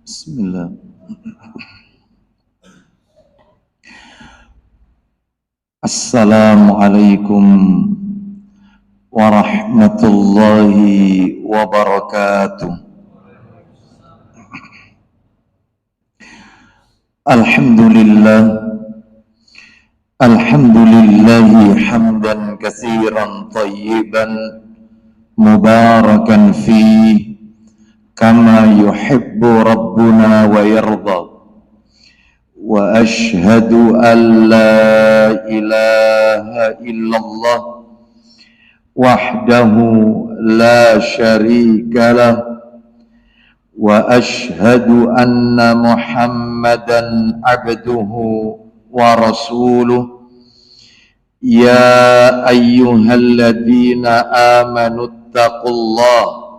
Bismillah. Assalamualaikum warahmatullahi wabarakatuh. Alhamdulillah. Alhamdulillahi hamdan katsiran tayyiban mubarakan fihi kama yuhibbu rabbuna wa yarda. Wa ashhadu an la ilaha illallah wahdahu la syarika lah wa ashhadu anna Muhammadan abduhu wa rasuluh. Ya ayyuhalladzina amanu taqullaha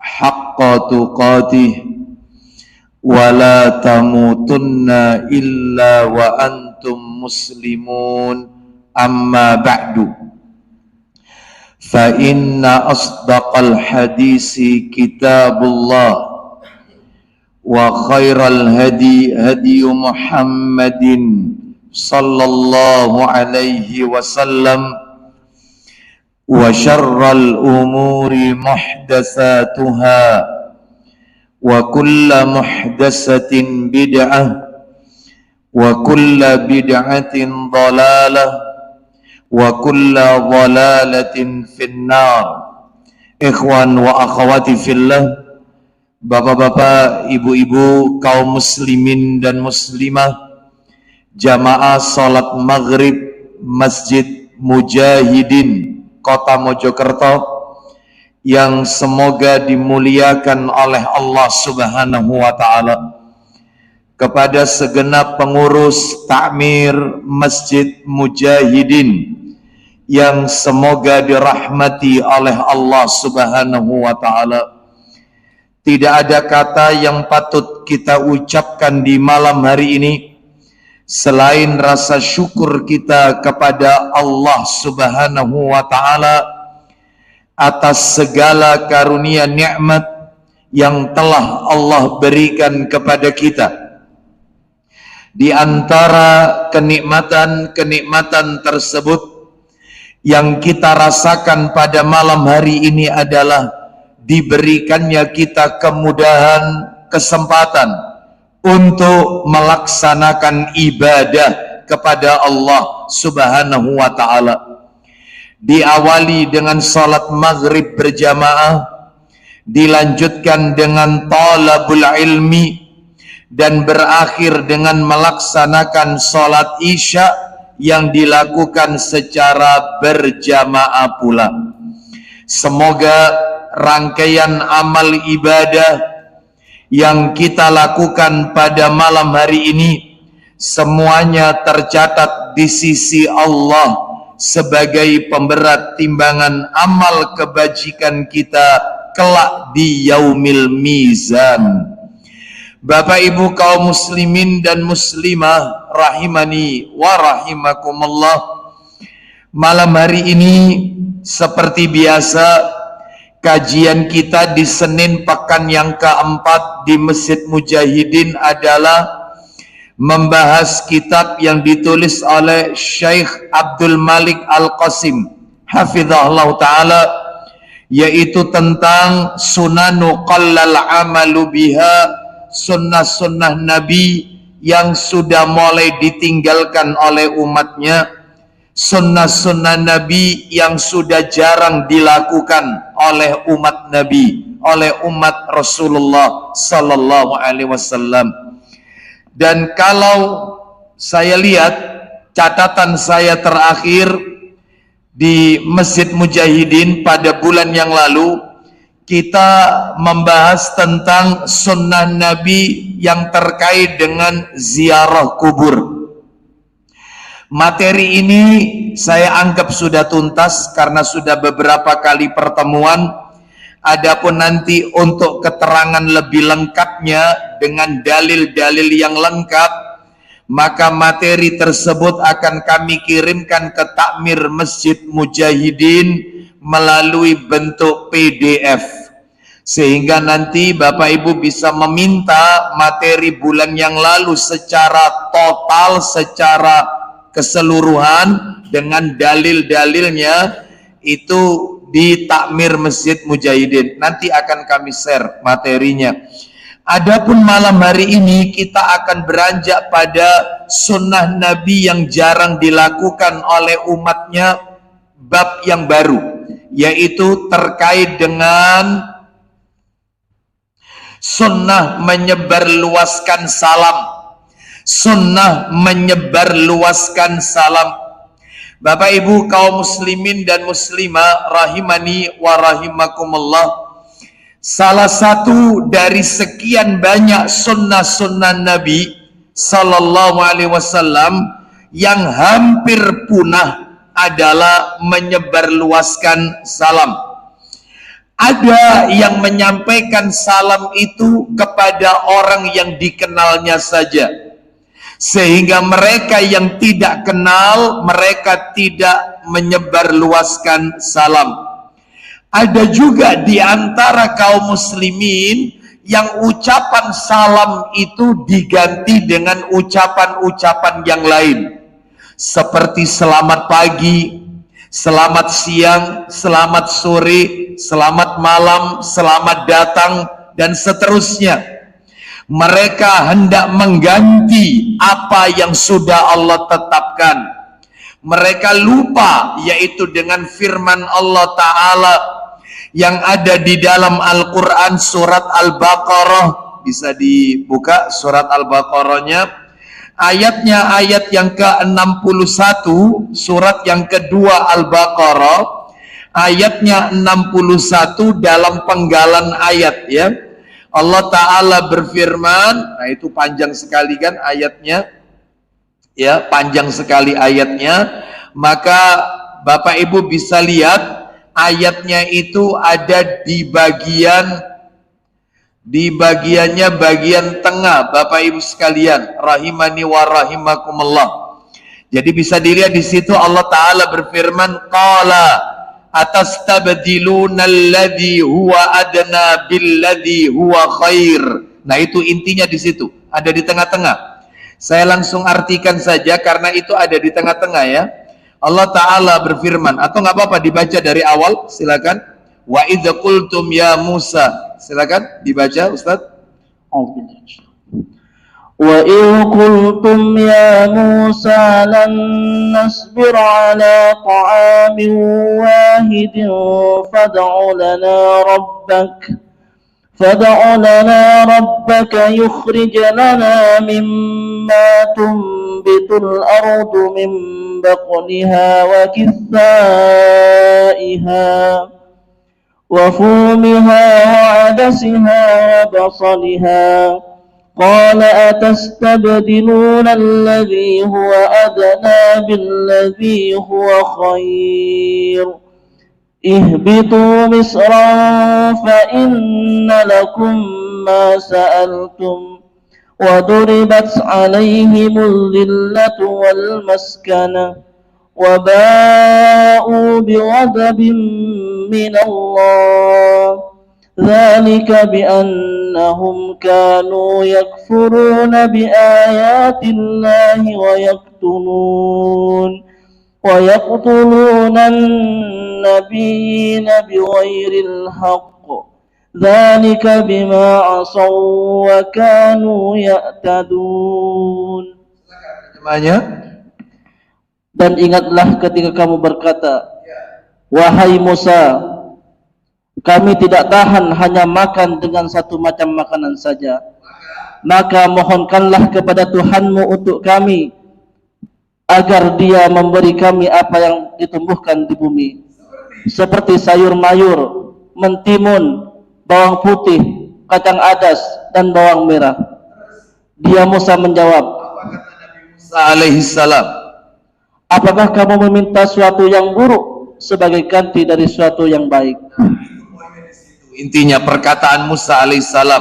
haqqa tuqatih wa la tamutunna illa wa antum muslimun, amma ba'du. Fa inna asdaqal hadisi kitabullah wa khairal hadi hadi Muhammadin sallallahu alaihi wasallam wa syarral umuri muhdatsatuha wa kulla muhdatsatin bid'ah wa kulla bid'atin dhalalah wa kulla dhalalatin finnar. Ikhwan wa akhwati fillah, bapak-bapak, ibu-ibu, kaum muslimin dan muslimah, jamaah salat maghrib Masjid Mujahidin Kota Mojokerto yang semoga dimuliakan oleh Allah Subhanahu wa Ta'ala, kepada segenap pengurus takmir Masjid Mujahidin yang semoga dirahmati oleh Allah Subhanahu wa Ta'ala. Tidak ada kata yang patut kita ucapkan di malam hari ini selain rasa syukur kita kepada Allah Subhanahu wa Ta'ala atas segala karunia nikmat yang telah Allah berikan kepada kita. Di antara kenikmatan-kenikmatan tersebut yang kita rasakan pada malam hari ini adalah diberikannya kita kemudahan, kesempatan untuk melaksanakan ibadah kepada Allah Subhanahu wa Ta'ala. Diawali dengan salat maghrib berjamaah, dilanjutkan dengan talabul ilmi, dan berakhir dengan melaksanakan salat isya yang dilakukan secara berjamaah pula. Semoga rangkaian amal ibadah yang kita lakukan pada malam hari ini semuanya tercatat di sisi Allah sebagai pemberat timbangan amal kebajikan kita kelak di yaumil mizan. Bapak ibu kaum muslimin dan muslimah rahimani wa rahimakumullah, malam hari ini seperti biasa kajian kita di Senin pekan yang keempat di Masjid Mujahidin adalah membahas kitab yang ditulis oleh Syekh Abdul Malik Al-Qasim hafizahullah ta'ala, yaitu tentang sunanu qallal amalu biha, sunnah-sunnah Nabi yang sudah mulai ditinggalkan oleh umatnya, sunnah-sunnah Nabi yang sudah jarang dilakukan oleh umat Nabi, oleh umat Rasulullah sallallahu alaihi wasallam. Dan kalau saya lihat catatan saya terakhir di Masjid Mujahidin pada bulan yang lalu, kita membahas tentang sunnah Nabi yang terkait dengan ziarah kubur. Materi ini saya anggap sudah tuntas karena sudah beberapa kali pertemuan. Adapun nanti untuk keterangan lebih lengkapnya dengan dalil-dalil yang lengkap, maka materi tersebut akan kami kirimkan ke takmir Masjid Mujahidin melalui bentuk PDF. sehingga nanti Bapak Ibu bisa meminta materi bulan yang lalu secara total, secara keseluruhan dengan dalil-dalilnya itu di takmir Masjid Mujahidin. Nanti akan kami share materinya. Adapun malam hari ini kita akan beranjak pada sunnah Nabi yang jarang dilakukan oleh umatnya, bab yang baru, yaitu terkait dengan sunnah menyebarluaskan salam. Sunnah menyebarluaskan salam. Bapak Ibu kaum muslimin dan muslimah rahimani wa rahimakumullah, salah satu dari sekian banyak sunnah-sunnah Nabi Sallallahu Alaihi Wasallam yang hampir punah adalah menyebarluaskan salam. Ada yang menyampaikan salam itu kepada orang yang dikenalnya saja, sehingga mereka yang tidak kenal, mereka tidak menyebarluaskan salam. Ada juga di antara kaum muslimin yang ucapan salam itu diganti dengan ucapan-ucapan yang lain, seperti selamat pagi, selamat siang, selamat sore, selamat malam, selamat datang, dan seterusnya. Mereka hendak mengganti apa yang sudah Allah tetapkan. Mereka lupa, yaitu dengan firman Allah Ta'ala yang ada di dalam Al-Quran surat Al-Baqarah. Bisa dibuka surat Al-Baqarahnya, ayatnya ayat yang ke-61, surat yang kedua Al-Baqarah, ayatnya 61 dalam penggalan ayat ya. Allah Ta'ala berfirman, nah itu panjang sekali kan ayatnya ya, panjang sekali ayatnya. Maka Bapak Ibu bisa lihat ayatnya itu ada di bagiannya bagian tengah, Bapak Ibu sekalian rahimani wa rahimakumullah. Jadi bisa dilihat di situ Allah Ta'ala berfirman, qala atastabdiluna alladhi huwa adna billadhi huwa khair. Nah itu intinya di situ, ada di tengah-tengah. Saya langsung artikan saja karena itu ada di tengah-tengah ya. Allah Ta'ala berfirman, atau nggak apa-apa dibaca dari awal, silakan. Wa idza qultum ya Musa, silakan dibaca Ustaz. Wa idza qultum ya Musa lan nasbir ala ta'amin wahidin fad'u lana rabbaka yukhrij lana mimma tunbitul ardu min بقلها وكثائها وفومها وعدسها وبصلها قال أتستبدلون الذي هو أدنى بالذي هو خير اهبطوا مصرا فإن لكم ما سألتم وضربت عليهم الذلة والمسكنة وباءوا بغضب من الله ذلك بأنهم كانوا يكفرون بآيات الله ويقتلون النبيين بغير الحق ذلك بما عصوا وكانوا يعتدون. Dan ingatlah ketika kamu berkata, wahai Musa, kami tidak tahan hanya makan dengan satu macam makanan saja, maka mohonkanlah kepada Tuhanmu untuk kami agar Dia memberi kami apa yang ditumbuhkan di bumi, seperti sayur mayur, mentimun, bawang putih, kacang adas, dan bawang merah. Dia Musa menjawab, Musa alaihi salam, apakah kamu meminta suatu yang buruk sebagai ganti dari suatu yang baik? Intinya perkataan Musa alaihi salam.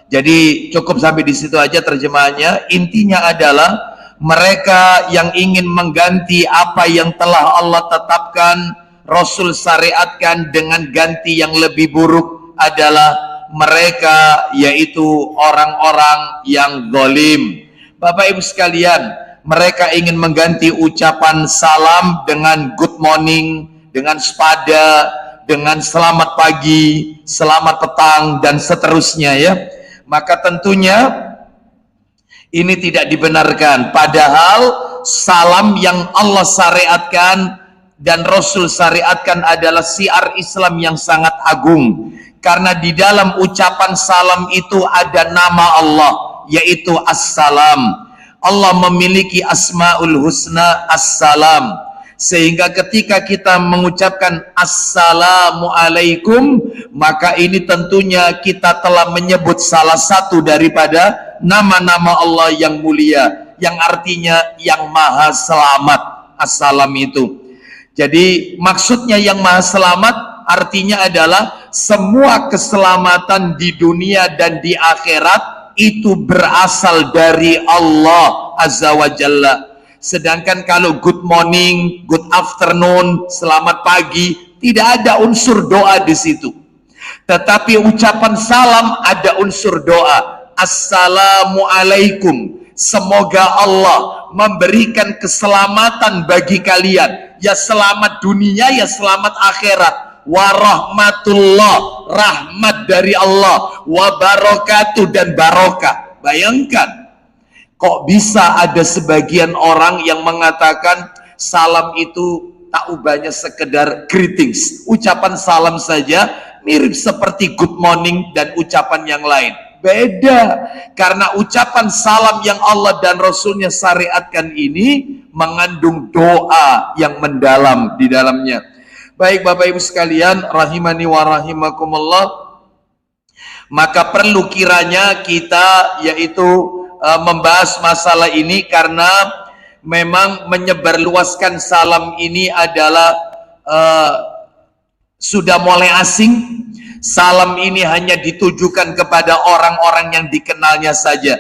Jadi cukup sampai di situ aja terjemahannya. Intinya adalah mereka yang ingin mengganti apa yang telah Allah tetapkan, Rasul syariatkan dengan ganti yang lebih buruk adalah mereka yaitu orang-orang yang zalim. Bapak Ibu sekalian, mereka ingin mengganti ucapan salam dengan good morning, dengan sepada, dengan selamat pagi, selamat petang, dan seterusnya ya. Maka tentunya ini tidak dibenarkan. Padahal salam yang Allah syariatkan dan Rasul syariatkan adalah syiar Islam yang sangat agung. Karena di dalam ucapan salam itu ada nama Allah, yaitu Assalam. Allah memiliki Asmaul Husna Assalam. Sehingga ketika kita mengucapkan Assalamualaikum, maka ini tentunya kita telah menyebut salah satu daripada nama-nama Allah yang mulia, yang artinya yang maha selamat. Assalam itu. Jadi maksudnya yang maha selamat artinya adalah semua keselamatan di dunia dan di akhirat itu berasal dari Allah Azza wa Jalla. Sedangkan kalau good morning, good afternoon, selamat pagi, tidak ada unsur doa di situ. Tetapi ucapan salam ada unsur doa. Assalamualaikum. Semoga Allah memberikan keselamatan bagi kalian. Ya selamat dunia, ya selamat akhirat. Warahmatullah, rahmat dari Allah, wabarakatuh, dan barokah. Bayangkan, kok bisa ada sebagian orang yang mengatakan salam itu tak ubahnya sekedar greetings, ucapan salam saja mirip seperti good morning dan ucapan yang lain. Beda, karena ucapan salam yang Allah dan Rasulnya syariatkan ini mengandung doa yang mendalam di dalamnya. Baik Bapak Ibu sekalian, rahimani wa rahimakumullah, maka perlu kiranya kita yaitu membahas masalah ini karena memang menyebarluaskan salam ini adalah sudah mulai asing. Salam ini hanya ditujukan kepada orang-orang yang dikenalnya saja.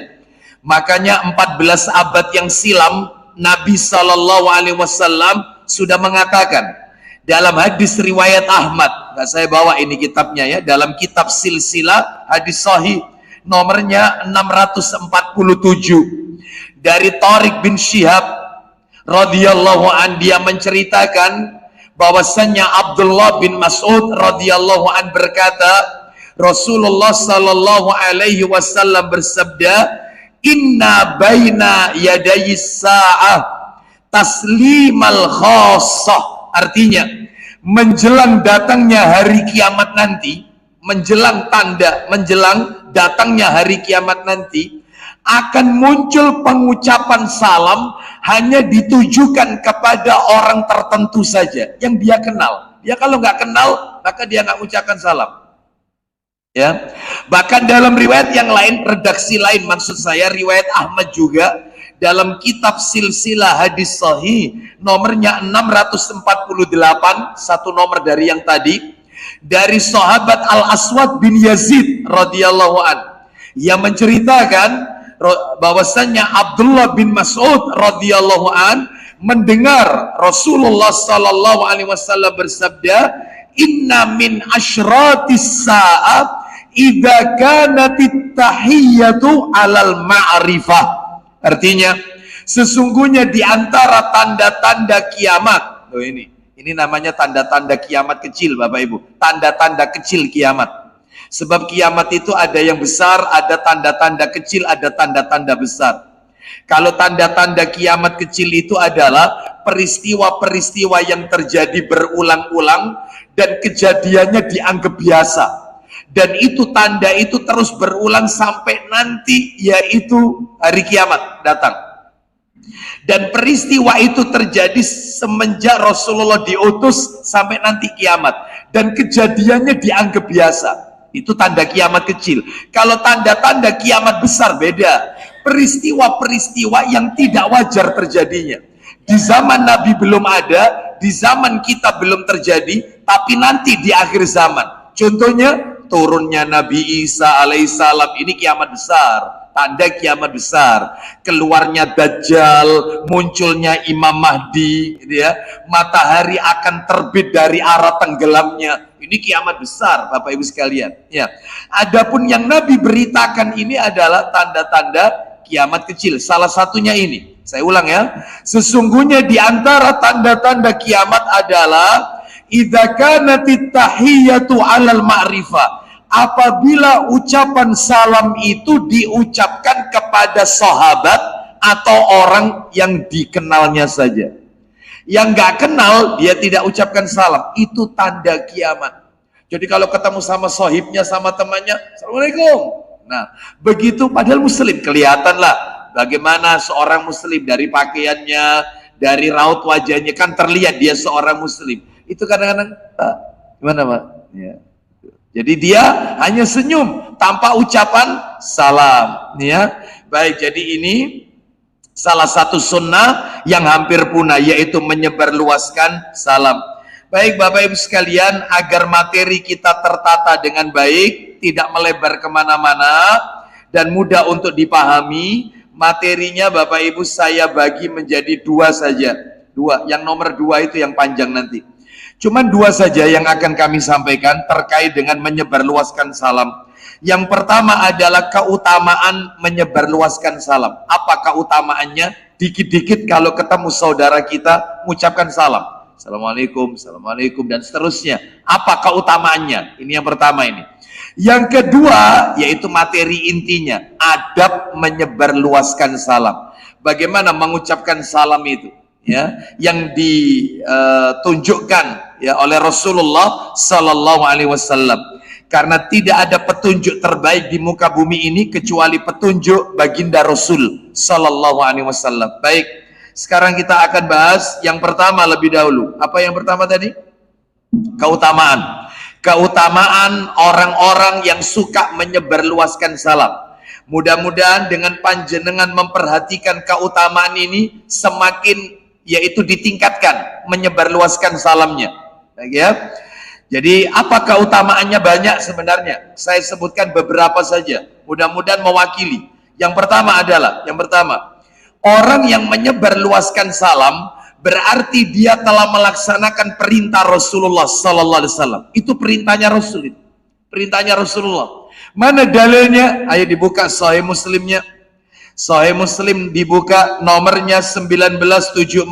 Makanya 14 abad yang silam Nabi Shallallahu Alaihi Wasallam sudah mengatakan dalam hadis riwayat Ahmad, nah, saya bawa ini kitabnya ya, dalam kitab silsilah hadis sahih nomornya 647 dari Tariq bin Syihab radhiyallahu an, dia menceritakan bahwasannya Abdullah bin Mas'ud radhiyallahu an berkata, Rasulullah sallallahu alaihi wasallam bersabda, inna baina yadayis sa'ah taslimal khassah. Artinya, menjelang datangnya hari kiamat nanti, menjelang datangnya hari kiamat nanti, akan muncul pengucapan salam hanya ditujukan kepada orang tertentu saja yang dia kenal. Dia kalau nggak kenal, maka dia nggak mengucapkan salam. Ya, bahkan dalam riwayat yang lain, redaksi lain, maksud saya riwayat Ahmad juga, dalam kitab silsilah hadis sahih nomornya 648, satu nomor dari yang tadi, dari sahabat Al-Aswad bin Yazid radhiyallahu an, yang menceritakan bahwasannya Abdullah bin Mas'ud radhiyallahu an mendengar Rasulullah sallallahu alaihi wasallam bersabda, inna min asyratis sa'at idza kanatit tahiyyatu alal ma'rifah. Artinya, sesungguhnya di antara tanda-tanda kiamat, oh ini namanya tanda-tanda kiamat kecil Bapak Ibu, tanda-tanda kecil kiamat. Sebab kiamat itu ada yang besar, ada tanda-tanda kecil, ada tanda-tanda besar. Kalau tanda-tanda kiamat kecil itu adalah peristiwa-peristiwa yang terjadi berulang-ulang dan kejadiannya dianggap biasa. Dan itu tanda itu terus berulang sampai nanti, yaitu hari kiamat datang. Dan peristiwa itu terjadi semenjak Rasulullah diutus sampai nanti kiamat. Dan kejadiannya dianggap biasa. Itu tanda kiamat kecil. Kalau tanda-tanda kiamat besar beda. Peristiwa-peristiwa yang tidak wajar terjadinya. Di zaman Nabi belum ada, di zaman kita belum terjadi, tapi nanti di akhir zaman. Contohnya, turunnya Nabi Isa alaihissalam, ini kiamat besar, tanda kiamat besar. Keluarnya Dajjal, munculnya Imam Mahdi, gitu ya. Matahari akan terbit dari arah tenggelamnya, Ini kiamat besar, Bapak Ibu sekalian. Ya. Adapun yang Nabi beritakan ini adalah tanda-tanda kiamat kecil. Salah satunya ini. Saya ulang ya. Sesungguhnya di antara tanda-tanda kiamat adalah idza kanatit tahiyatu 'alal ma'rifah. Apabila ucapan salam itu diucapkan kepada sahabat atau orang yang dikenalnya saja. Yang nggak kenal, dia tidak ucapkan salam. Itu tanda kiamat. Jadi kalau ketemu sama sohibnya, sama temannya, Assalamualaikum. Nah, begitu padahal muslim, kelihatanlah bagaimana seorang muslim dari pakaiannya, dari raut wajahnya, kan terlihat dia seorang muslim. Itu kadang-kadang, gimana Pak? Ya. Jadi dia hanya senyum tanpa ucapan salam, ya. Baik, jadi ini salah satu sunnah yang hampir punah, yaitu menyebarluaskan salam. Baik Bapak Ibu sekalian, agar materi kita tertata dengan baik, tidak melebar kemana-mana dan mudah untuk dipahami, materinya Bapak Ibu saya bagi menjadi dua saja. Dua, yang nomor 2 itu yang panjang nanti. Cuman 2 saja yang akan kami sampaikan terkait dengan menyebarluaskan salam. Yang pertama adalah keutamaan menyebarluaskan salam. Apa keutamaannya? Dikit-dikit kalau ketemu saudara kita mengucapkan salam. Assalamualaikum, Assalamualaikum, dan seterusnya. Apa keutamaannya? Ini yang pertama ini. Yang kedua, yaitu materi intinya, adab menyebarluaskan salam. Bagaimana mengucapkan salam itu? Ya, yang ditunjukkan ya oleh Rasulullah Sallallahu Alaihi Wasallam, karena tidak ada petunjuk terbaik di muka bumi ini kecuali petunjuk baginda Rasul Sallallahu Alaihi Wasallam. Baik, sekarang kita akan bahas yang pertama lebih dahulu. Apa yang pertama tadi? Keutamaan orang-orang yang suka menyebarluaskan salam. Mudah-mudahan dengan panjenengan memperhatikan keutamaan ini, semakin yaitu ditingkatkan menyebarluaskan salamnya. Baik ya. Jadi apa keutamaannya? Banyak sebenarnya. Saya sebutkan beberapa saja. Mudah-mudahan mewakili. Yang pertama adalah, orang yang menyebarluaskan salam berarti dia telah melaksanakan perintah Rasulullah Sallallahu Alaihi Wasallam. Itu perintahnya Rasul. Perintahnya Rasulullah. Mana dalilnya? Ayo dibuka Sahih Muslimnya. Sahih Muslim dibuka nomornya 1974,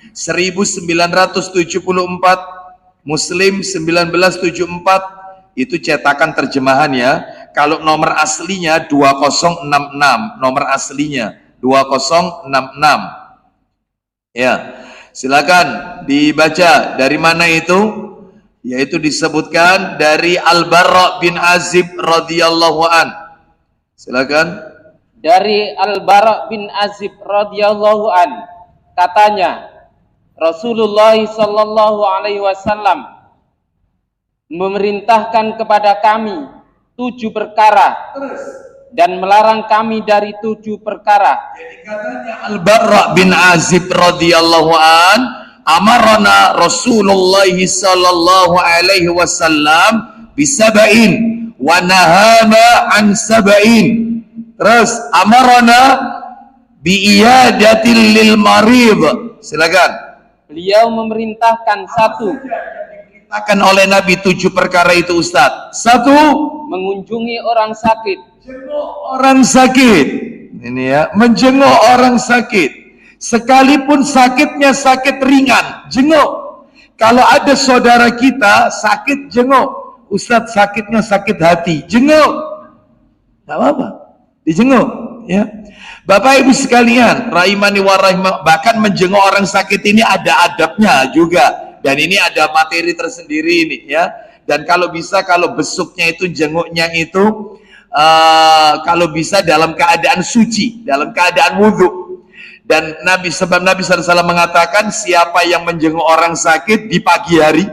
1974, Muslim 1974, itu cetakan terjemahan ya. Kalau nomor aslinya 2066, nomor aslinya 2066. Ya, silakan dibaca. Dari mana itu? Yaitu disebutkan dari Al-Bara bin Azib radhiyallahu an. Silakan. Dari Al-Bara bin Azib radhiyallahu an, katanya Rasulullah sallallahu alaihi wasallam memerintahkan kepada kami 7 perkara dan melarang kami dari 7 perkara. Jadi katanya Al-Bara bin Azib radhiyallahu an, amarana Rasulullah sallallahu alaihi wasallam bisab'in wa nahana an sab'in. Terus amarana bi'iyadatil lil marid. Silakan. Beliau memerintahkan 1, diperintahkan oleh Nabi 7 perkara itu Ustaz. 1, mengunjungi orang sakit. jenguk orang sakit. Ini ya, menjenguk orang sakit. Sekalipun sakitnya sakit ringan, jenguk. Kalau ada saudara kita sakit, jenguk. Ustaz sakitnya sakit hati, jenguk. Enggak apa-apa. Dijenguk ya. Bapak Ibu sekalian, rahimani wa rahimah, bahkan menjenguk orang sakit ini ada adabnya juga, dan ini ada materi tersendiri ini ya. Dan kalau bisa, kalau besuknya itu, jenguknya itu kalau bisa dalam keadaan suci, dalam keadaan wudhu. Dan sebab Nabi SAW mengatakan, siapa yang menjenguk orang sakit di pagi hari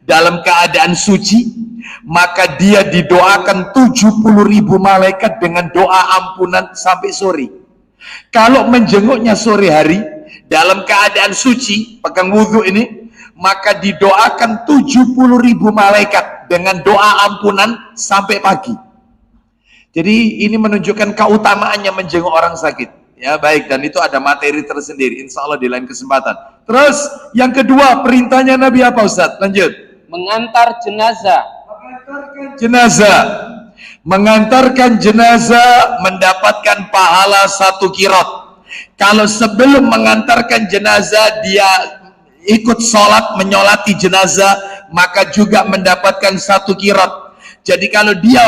dalam keadaan suci, maka dia didoakan 70.000 malaikat dengan doa ampunan sampai sore. Kalau menjenguknya sore hari dalam keadaan suci, pegang wudhu ini, maka didoakan 70.000 malaikat dengan doa ampunan sampai pagi. Jadi ini menunjukkan keutamaannya menjenguk orang sakit. Ya baik, dan itu ada materi tersendiri, insya Allah di lain kesempatan. Terus yang kedua, perintahnya Nabi apa Ustaz? Lanjut. mengantar jenazah, mengantarkan jenazah mendapatkan pahala 1 kirot. Kalau sebelum mengantarkan jenazah dia ikut sholat menyolati jenazah, maka juga mendapatkan 1 kirot. Jadi kalau dia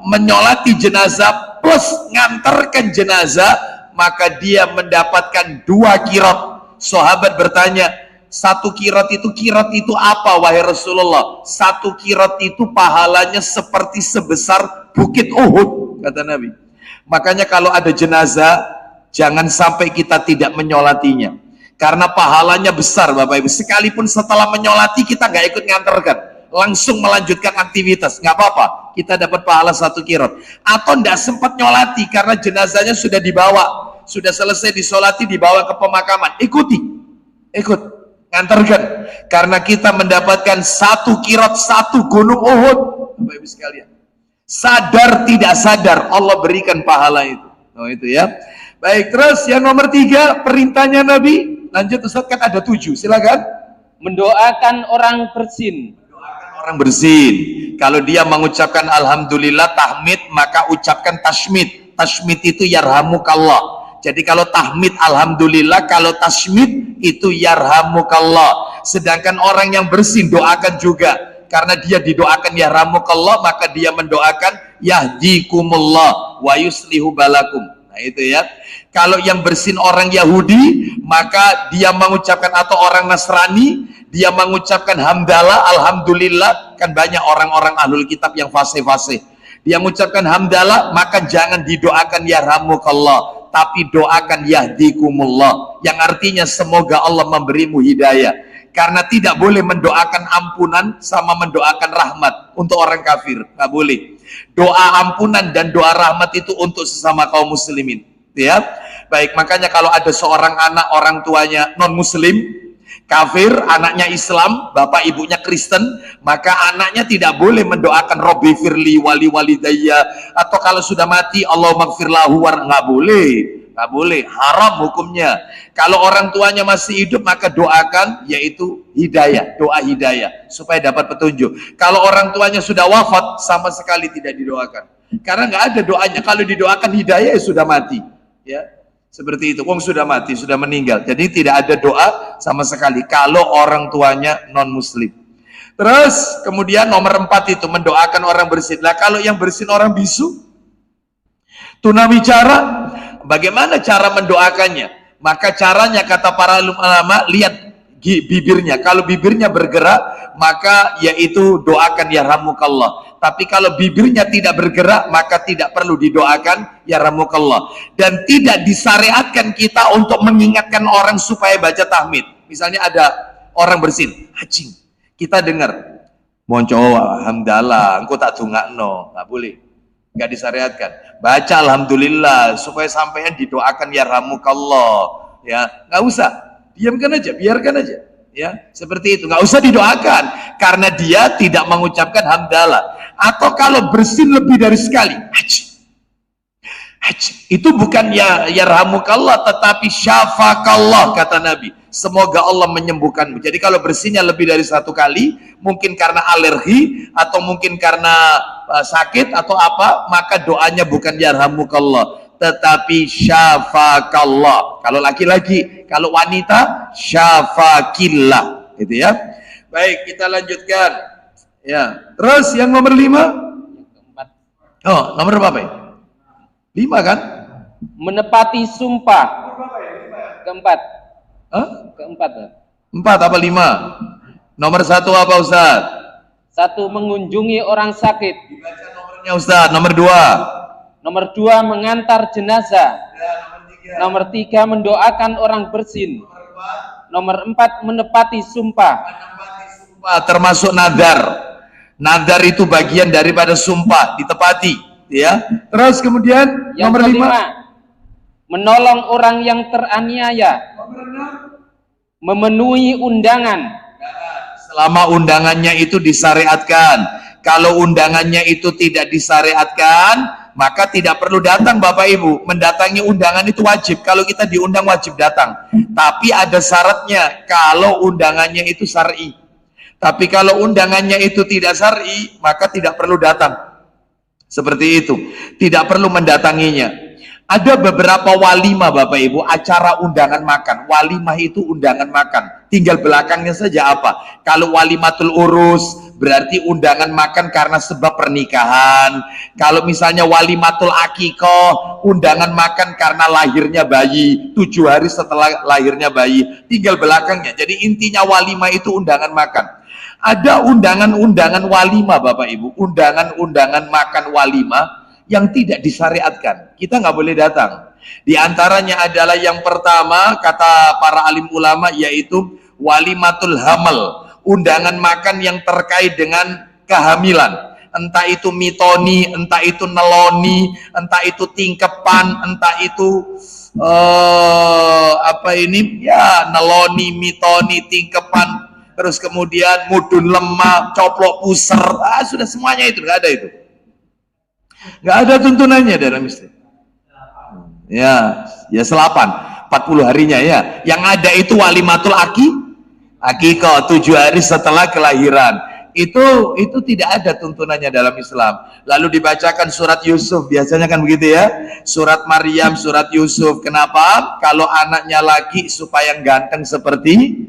menyolati jenazah plus ngantarkan jenazah, maka dia mendapatkan 2 kirot. Sahabat bertanya, 1 kirot itu apa wahai Rasulullah? 1 kirot itu pahalanya seperti sebesar bukit Uhud, kata Nabi. Makanya kalau ada jenazah, jangan sampai kita tidak menyolatinya, karena pahalanya besar Bapak Ibu. Sekalipun setelah menyolati kita nggak ikut nganterkan, langsung melanjutkan aktivitas, nggak apa-apa, kita dapat pahala 1 kirot. Atau nggak sempat nyolati karena jenazahnya sudah dibawa, sudah selesai disolati, dibawa ke pemakaman, ikut nganterkan, karena kita mendapatkan 1 kirot 1 gunung Uhud. Bapak Ibu sekalian, sadar tidak sadar Allah berikan pahala itu. Oh itu ya. Baik, terus yang nomor 3 perintahnya Nabi. Lanjut Ustaz, kan ada 7, silakan. mendoakan orang bersin. Orang bersin, kalau dia mengucapkan alhamdulillah tahmid, maka ucapkan tashmid. Tashmid itu yarhamukallah. Jadi kalau tahmid alhamdulillah, kalau tashmid itu yarhamukallah. Sedangkan orang yang bersin doakan juga, karena dia didoakan yarhamukallah, maka dia mendoakan yahdikumullah wa yuslihu balakum. Nah itu ya. Kalau yang bersin orang Yahudi, maka dia mengucapkan, atau orang Nasrani, dia mengucapkan hamdalah, alhamdulillah. Kan banyak orang-orang ahlul kitab yang fasih-fasih, dia mengucapkan hamdalah, maka jangan didoakan yarhamukallah, tapi doakan yahdikumullah, yang artinya semoga Allah memberimu hidayah. Karena tidak boleh mendoakan ampunan sama mendoakan rahmat untuk orang kafir, nggak boleh. Doa ampunan dan doa rahmat itu untuk sesama kaum muslimin, ya. Baik, makanya kalau ada seorang anak orang tuanya non muslim, kafir, anaknya Islam, bapak ibunya Kristen, maka anaknya tidak boleh mendoakan Robbi firli wali walidayya, atau kalau sudah mati Allah maghfirlahu war, nggak boleh, haram hukumnya. Kalau orang tuanya masih hidup, maka doakan, yaitu hidayah, doa hidayah supaya dapat petunjuk. Kalau orang tuanya sudah wafat, sama sekali tidak didoakan, karena nggak ada doanya. Kalau didoakan hidayah, ya sudah mati, ya seperti itu. Wong sudah mati, sudah meninggal, jadi tidak ada doa sama sekali kalau orang tuanya non muslim. Terus kemudian nomor 4 itu mendoakan orang bersin. Lah kalau yang bersin orang bisu, tunawicara, bagaimana cara mendoakannya? Maka caranya kata para ulama, lihat bibirnya. Kalau bibirnya bergerak, maka yaitu doakan yarhamukallah. Tapi kalau bibirnya tidak bergerak, maka tidak perlu didoakan yarhamukallah. Dan tidak disyariatkan kita untuk mengingatkan orang supaya baca tahmid. Misalnya ada orang bersin, hacing, kita dengar, monco alhamdulillah, engkau tak dungakno, nggak boleh, nggak disyariatkan. Baca alhamdulillah supaya sampean didoakan yarhamukallah, ya nggak usah, diamkan aja, biarkan aja, ya seperti itu, nggak usah didoakan karena dia tidak mengucapkan hamdalah. Atau kalau bersin lebih dari sekali, itu bukan ya yarhamukallah, tetapi syafakallah, kata Nabi, semoga Allah menyembuhkanmu. Jadi kalau bersinnya lebih dari 1 kali, mungkin karena alergi atau mungkin karena sakit atau apa, maka doanya bukan yarhamukallah, tetapi syafakallah. Kalau laki-laki, kalau wanita syafakillah, gitu ya. Baik, kita lanjutkan. Ya, terus yang nomor 5. Oh, nomor berapa ya? 5 kan? Menepati sumpah. Keempat. Hah? Keempat. 4 apa 5? Nomor 1 apa Ustaz? 1 mengunjungi orang sakit. Dibaca nomornya Ustaz. Nomor 2. Nomor 2 mengantar jenazah. Nomor 3 mendoakan orang bersin. Nomor 4 menepati sumpah. Termasuk nadar. Nadar itu bagian daripada sumpah, ditepati, ya. Terus kemudian yang nomor 5, menolong orang yang teraniaya. Memenuhi undangan. Selama undangannya itu disyariatkan. Kalau undangannya itu tidak disyariatkan, maka tidak perlu datang Bapak Ibu. Mendatangi undangan itu wajib. Kalau kita diundang wajib datang. Tapi ada syaratnya, kalau undangannya itu syar'i. Tapi kalau undangannya itu tidak syar'i, maka tidak perlu datang. Seperti itu, tidak perlu mendatanginya. Ada beberapa walimah Bapak Ibu, acara undangan makan. Walimah itu undangan makan. Tinggal belakangnya saja apa? Kalau walimatul urus, berarti undangan makan karena sebab pernikahan. Kalau misalnya walimatul akikoh, undangan makan karena lahirnya bayi, 7 hari setelah lahirnya bayi. Tinggal belakangnya. Jadi intinya walimah itu undangan makan. Ada undangan-undangan walimah Bapak Ibu, undangan-undangan makan walimah yang tidak disyariatkan, kita nggak boleh datang. Di antaranya adalah yang pertama, kata para alim ulama, yaitu walimatul hamal, undangan makan yang terkait dengan kehamilan, entah itu mitoni, entah itu neloni, entah itu tingkepan, entah itu neloni, mitoni, tingkepan, terus kemudian mudun lemah, coplok puser, sudah semuanya itu, nggak ada itu. Nggak ada tuntunannya dalam Islam. Ya selapan 40 harinya ya. Yang ada itu walimatul akikoh 7 hari setelah kelahiran. Itu tidak ada tuntunannya dalam Islam. Lalu dibacakan surat Yusuf, biasanya kan begitu ya. Surat Maryam, surat Yusuf. Kenapa? Kalau anaknya laki supaya ganteng seperti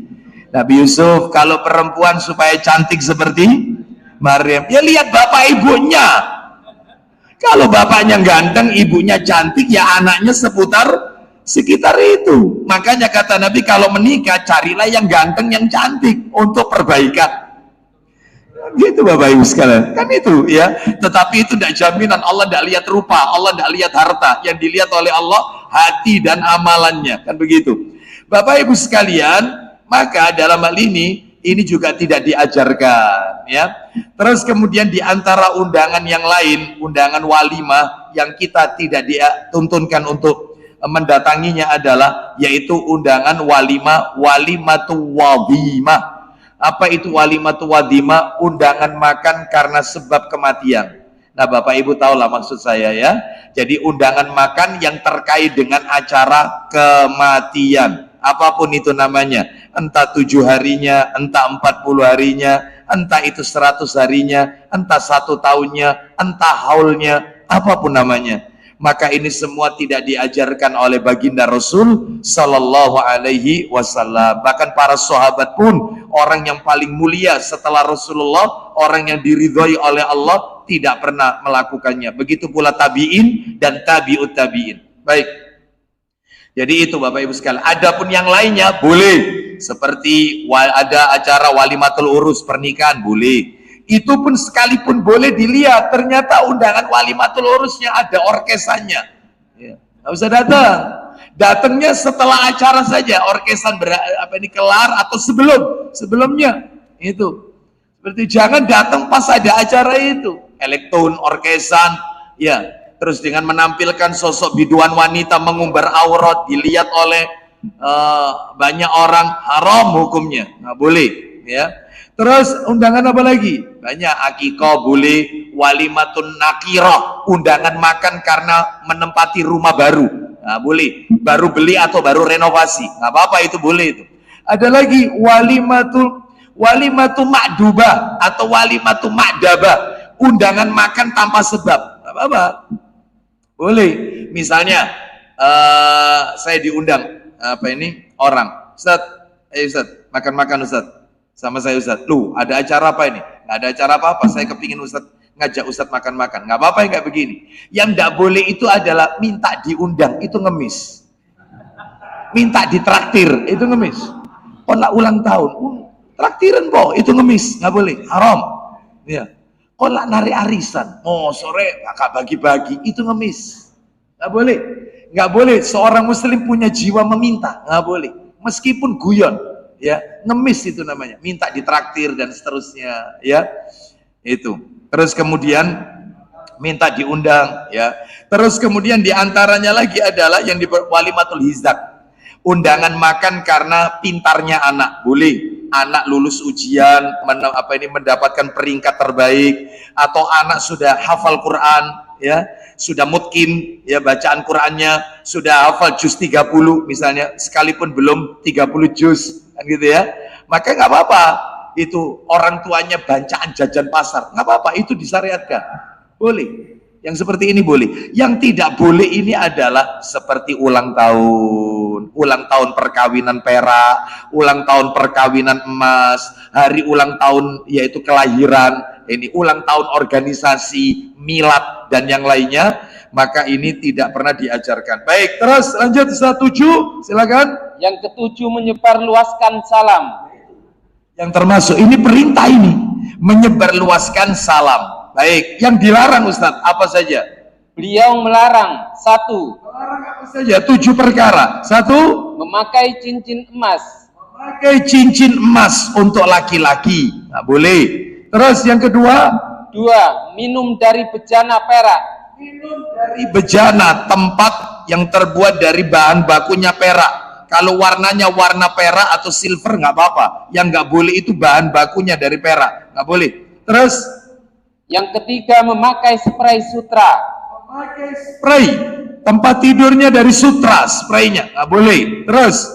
Nabi Yusuf, kalau perempuan supaya cantik seperti Maryam. Ya lihat bapak ibunya. Kalau bapaknya ganteng, ibunya cantik, ya anaknya sekitar itu. Makanya kata Nabi, kalau menikah carilah yang ganteng, yang cantik untuk perbaikan. Gitu Bapak Ibu sekalian, kan itu ya. Tetapi itu tidak jaminan. Allah tidak lihat rupa, Allah tidak lihat harta. Yang dilihat oleh Allah hati dan amalannya, kan begitu. Bapak Ibu sekalian, maka dalam hal ini juga tidak diajarkan ya. Terus kemudian di antara undangan yang lain, undangan walimah yang kita tidak dituntunkan untuk mendatanginya adalah yaitu undangan walimatu wadimah. Apa itu walimatu wadimah? Undangan makan karena sebab kematian. Nah Bapak Ibu tahulah maksud saya ya. Jadi undangan makan yang terkait dengan acara kematian, apapun itu namanya, entah 7 harinya, entah 40 harinya, entah itu 100 harinya, entah 1 tahunnya, entah haulnya, apapun namanya. Maka ini semua tidak diajarkan oleh baginda Rasul Sallallahu Alaihi Wasallam. Bahkan para sahabat pun, orang yang paling mulia setelah Rasulullah, orang yang diridhoi oleh Allah, tidak pernah melakukannya. Begitu pula tabi'in dan tabi'ut tabi'in. Baik. Jadi itu Bapak Ibu sekalian. Adapun yang lainnya boleh, seperti ada acara walimatul urus, pernikahan, boleh. Itu pun sekalipun boleh dilihat, ternyata undangan walimatul urusnya ada orkesannya. Ya, nggak usah datang. Datangnya setelah acara saja, orkesan kelar atau sebelumnya. Itu. Seperti jangan datang pas ada acara itu. Elektron, orkesan, ya. Terus dengan menampilkan sosok biduan wanita mengumbar aurat, dilihat oleh banyak orang, haram hukumnya, nggak boleh ya. Terus undangan apa lagi? Banyak, akikoh boleh, walimatun nakirah, undangan makan karena menempati rumah baru, nah, boleh, baru beli atau baru renovasi, nggak apa-apa, itu boleh itu. Ada lagi walimatu ma'dubah atau walimatu ma'dabah, undangan makan tanpa sebab, nggak apa-apa, boleh. Misalnya saya diundang orang, Ustaz, Ustaz, makan-makan Ustaz, sama saya Ustaz, ada acara apa ini? Nggak ada acara apa-apa, saya kepingin Ustaz ngajak Ustaz makan-makan, nggak apa-apa, nggak begini. Yang nggak boleh itu adalah minta diundang, itu ngemis. Minta ditraktir, itu ngemis. Kolak ulang tahun, traktiran po, itu ngemis, nggak boleh, haram. Ya. Kolak nari arisan, sore kakak bagi-bagi, itu ngemis, nggak boleh. Nggak boleh. Seorang muslim punya jiwa meminta, nggak boleh, meskipun guyon, ya, ngemis itu namanya, minta ditraktir dan seterusnya, ya, itu. Terus kemudian minta diundang, ya. Terus kemudian diantaranya lagi adalah yang di walimatul hizak, undangan makan karena pintarnya anak, boleh. Anak lulus ujian, mendapatkan peringkat terbaik, atau anak sudah hafal Quran, ya, sudah mutkin, ya, bacaan Qurannya sudah hafal juz 30 misalnya, sekalipun belum 30 juz, kan gitu ya, maka nggak apa-apa, itu orang tuanya bancaan jajan pasar, nggak apa-apa, itu disyariatkan, boleh. Yang seperti ini boleh. Yang tidak boleh ini adalah seperti ulang tahun perkawinan perak, ulang tahun perkawinan emas, hari ulang tahun yaitu kelahiran, ini ulang tahun organisasi, milad dan yang lainnya, maka ini tidak pernah diajarkan. Baik, terus lanjut 7, silakan. Yang ketujuh, menyebarluaskan salam. Yang termasuk ini perintah ini, menyebarluaskan salam. Baik, yang dilarang Ustadz apa saja? Beliau melarang, 1. Melarang apa saja? 7 perkara. 1. Memakai cincin emas. Memakai cincin emas untuk laki-laki, nggak boleh. Terus yang kedua? 2. Minum dari bejana perak. Minum dari bejana, tempat yang terbuat dari bahan bakunya perak. Kalau warnanya warna perak atau silver nggak apa-apa. Yang nggak boleh itu bahan bakunya dari perak, nggak boleh. Terus? Yang ketiga, memakai spray sutra. Memakai spray, tempat tidurnya dari sutra, spraynya nggak boleh. Terus?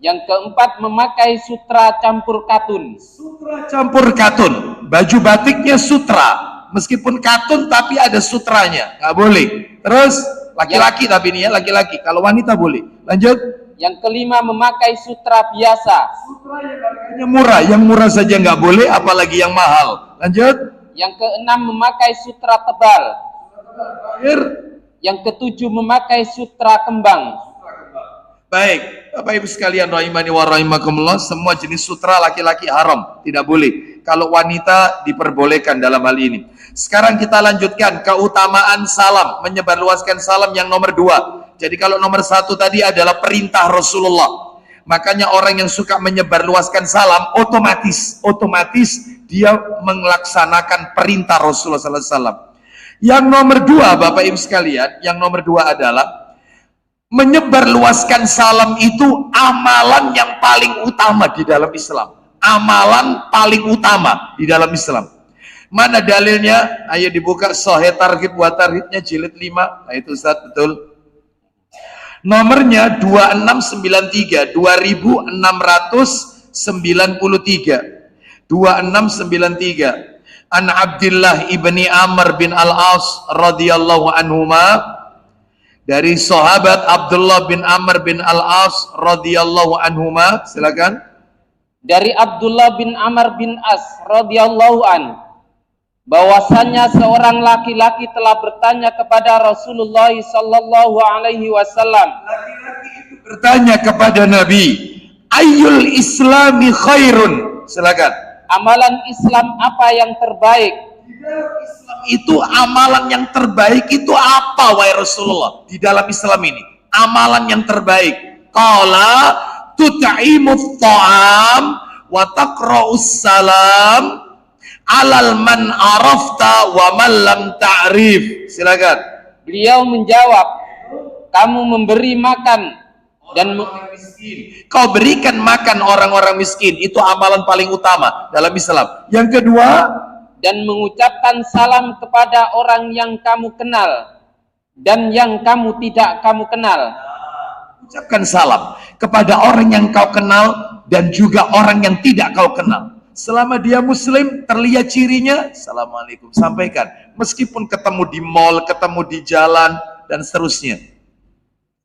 Yang keempat, memakai sutra campur katun. Sutra campur katun, baju batiknya sutra, meskipun katun tapi ada sutranya, nggak boleh. Terus? Laki-laki tapi ini ya, laki-laki. Kalau wanita boleh. Lanjut. Yang kelima, memakai sutra biasa. Sutra yang harganya murah, yang murah saja nggak boleh, apalagi yang mahal. Lanjut. Yang keenam, memakai sutra tebal. Terakhir. Yang ketujuh, memakai sutra kembang. Baik, Bapak Ibu sekalian, rahimani wa rahimakumullah, semua jenis sutra laki-laki haram, tidak boleh. Kalau wanita diperbolehkan dalam hal ini. Sekarang kita lanjutkan keutamaan salam, menyebarluaskan salam yang nomor 2. Jadi kalau nomor 1 tadi adalah perintah Rasulullah. Makanya orang yang suka menyebarluaskan salam otomatis dia melaksanakan perintah Rasulullah SAW. Yang nomor 2, Bapak Ibu sekalian, yang nomor 2 adalah menyebarluaskan salam itu amalan yang paling utama di dalam Islam. Amalan paling utama di dalam Islam. Mana dalilnya? Ayo dibuka Sahih Targhib wa Tarhibnya jilid 5. Nah itu Ustaz, betul. Nomornya 2693, 2693. 2693. An Abdullah ibni Amr bin Al-As radhiyallahu anhuma, dari sahabat Abdullah bin Amr bin Al-As radhiyallahu anhuma, silakan. Dari Abdullah bin Amr bin As radhiyallahu an, bahwasanya seorang laki-laki telah bertanya kepada Rasulullah sallallahu alaihi wasallam. Laki-laki itu bertanya kepada Nabi, ayyul islami khairun? Silakan. Amalan Islam apa yang terbaik? Islam itu amalan yang terbaik itu apa wahai Rasulullah? Di dalam Islam ini amalan yang terbaik. Qala tut'imut ta'am wa taqra'us salam alal man arafta wa man lam ta'rif. Silakan. Beliau menjawab, kamu memberi makan dan miskin. Kau berikan makan orang-orang miskin, itu amalan paling utama dalam Islam. Yang kedua, dan mengucapkan salam kepada orang yang kamu kenal dan yang kamu tidak kamu kenal. Ucapkan salam kepada orang yang kau kenal dan juga orang yang tidak kau kenal. Selama dia muslim, terlihat cirinya, assalamualaikum, sampaikan. Meskipun ketemu di mall, ketemu di jalan dan seterusnya.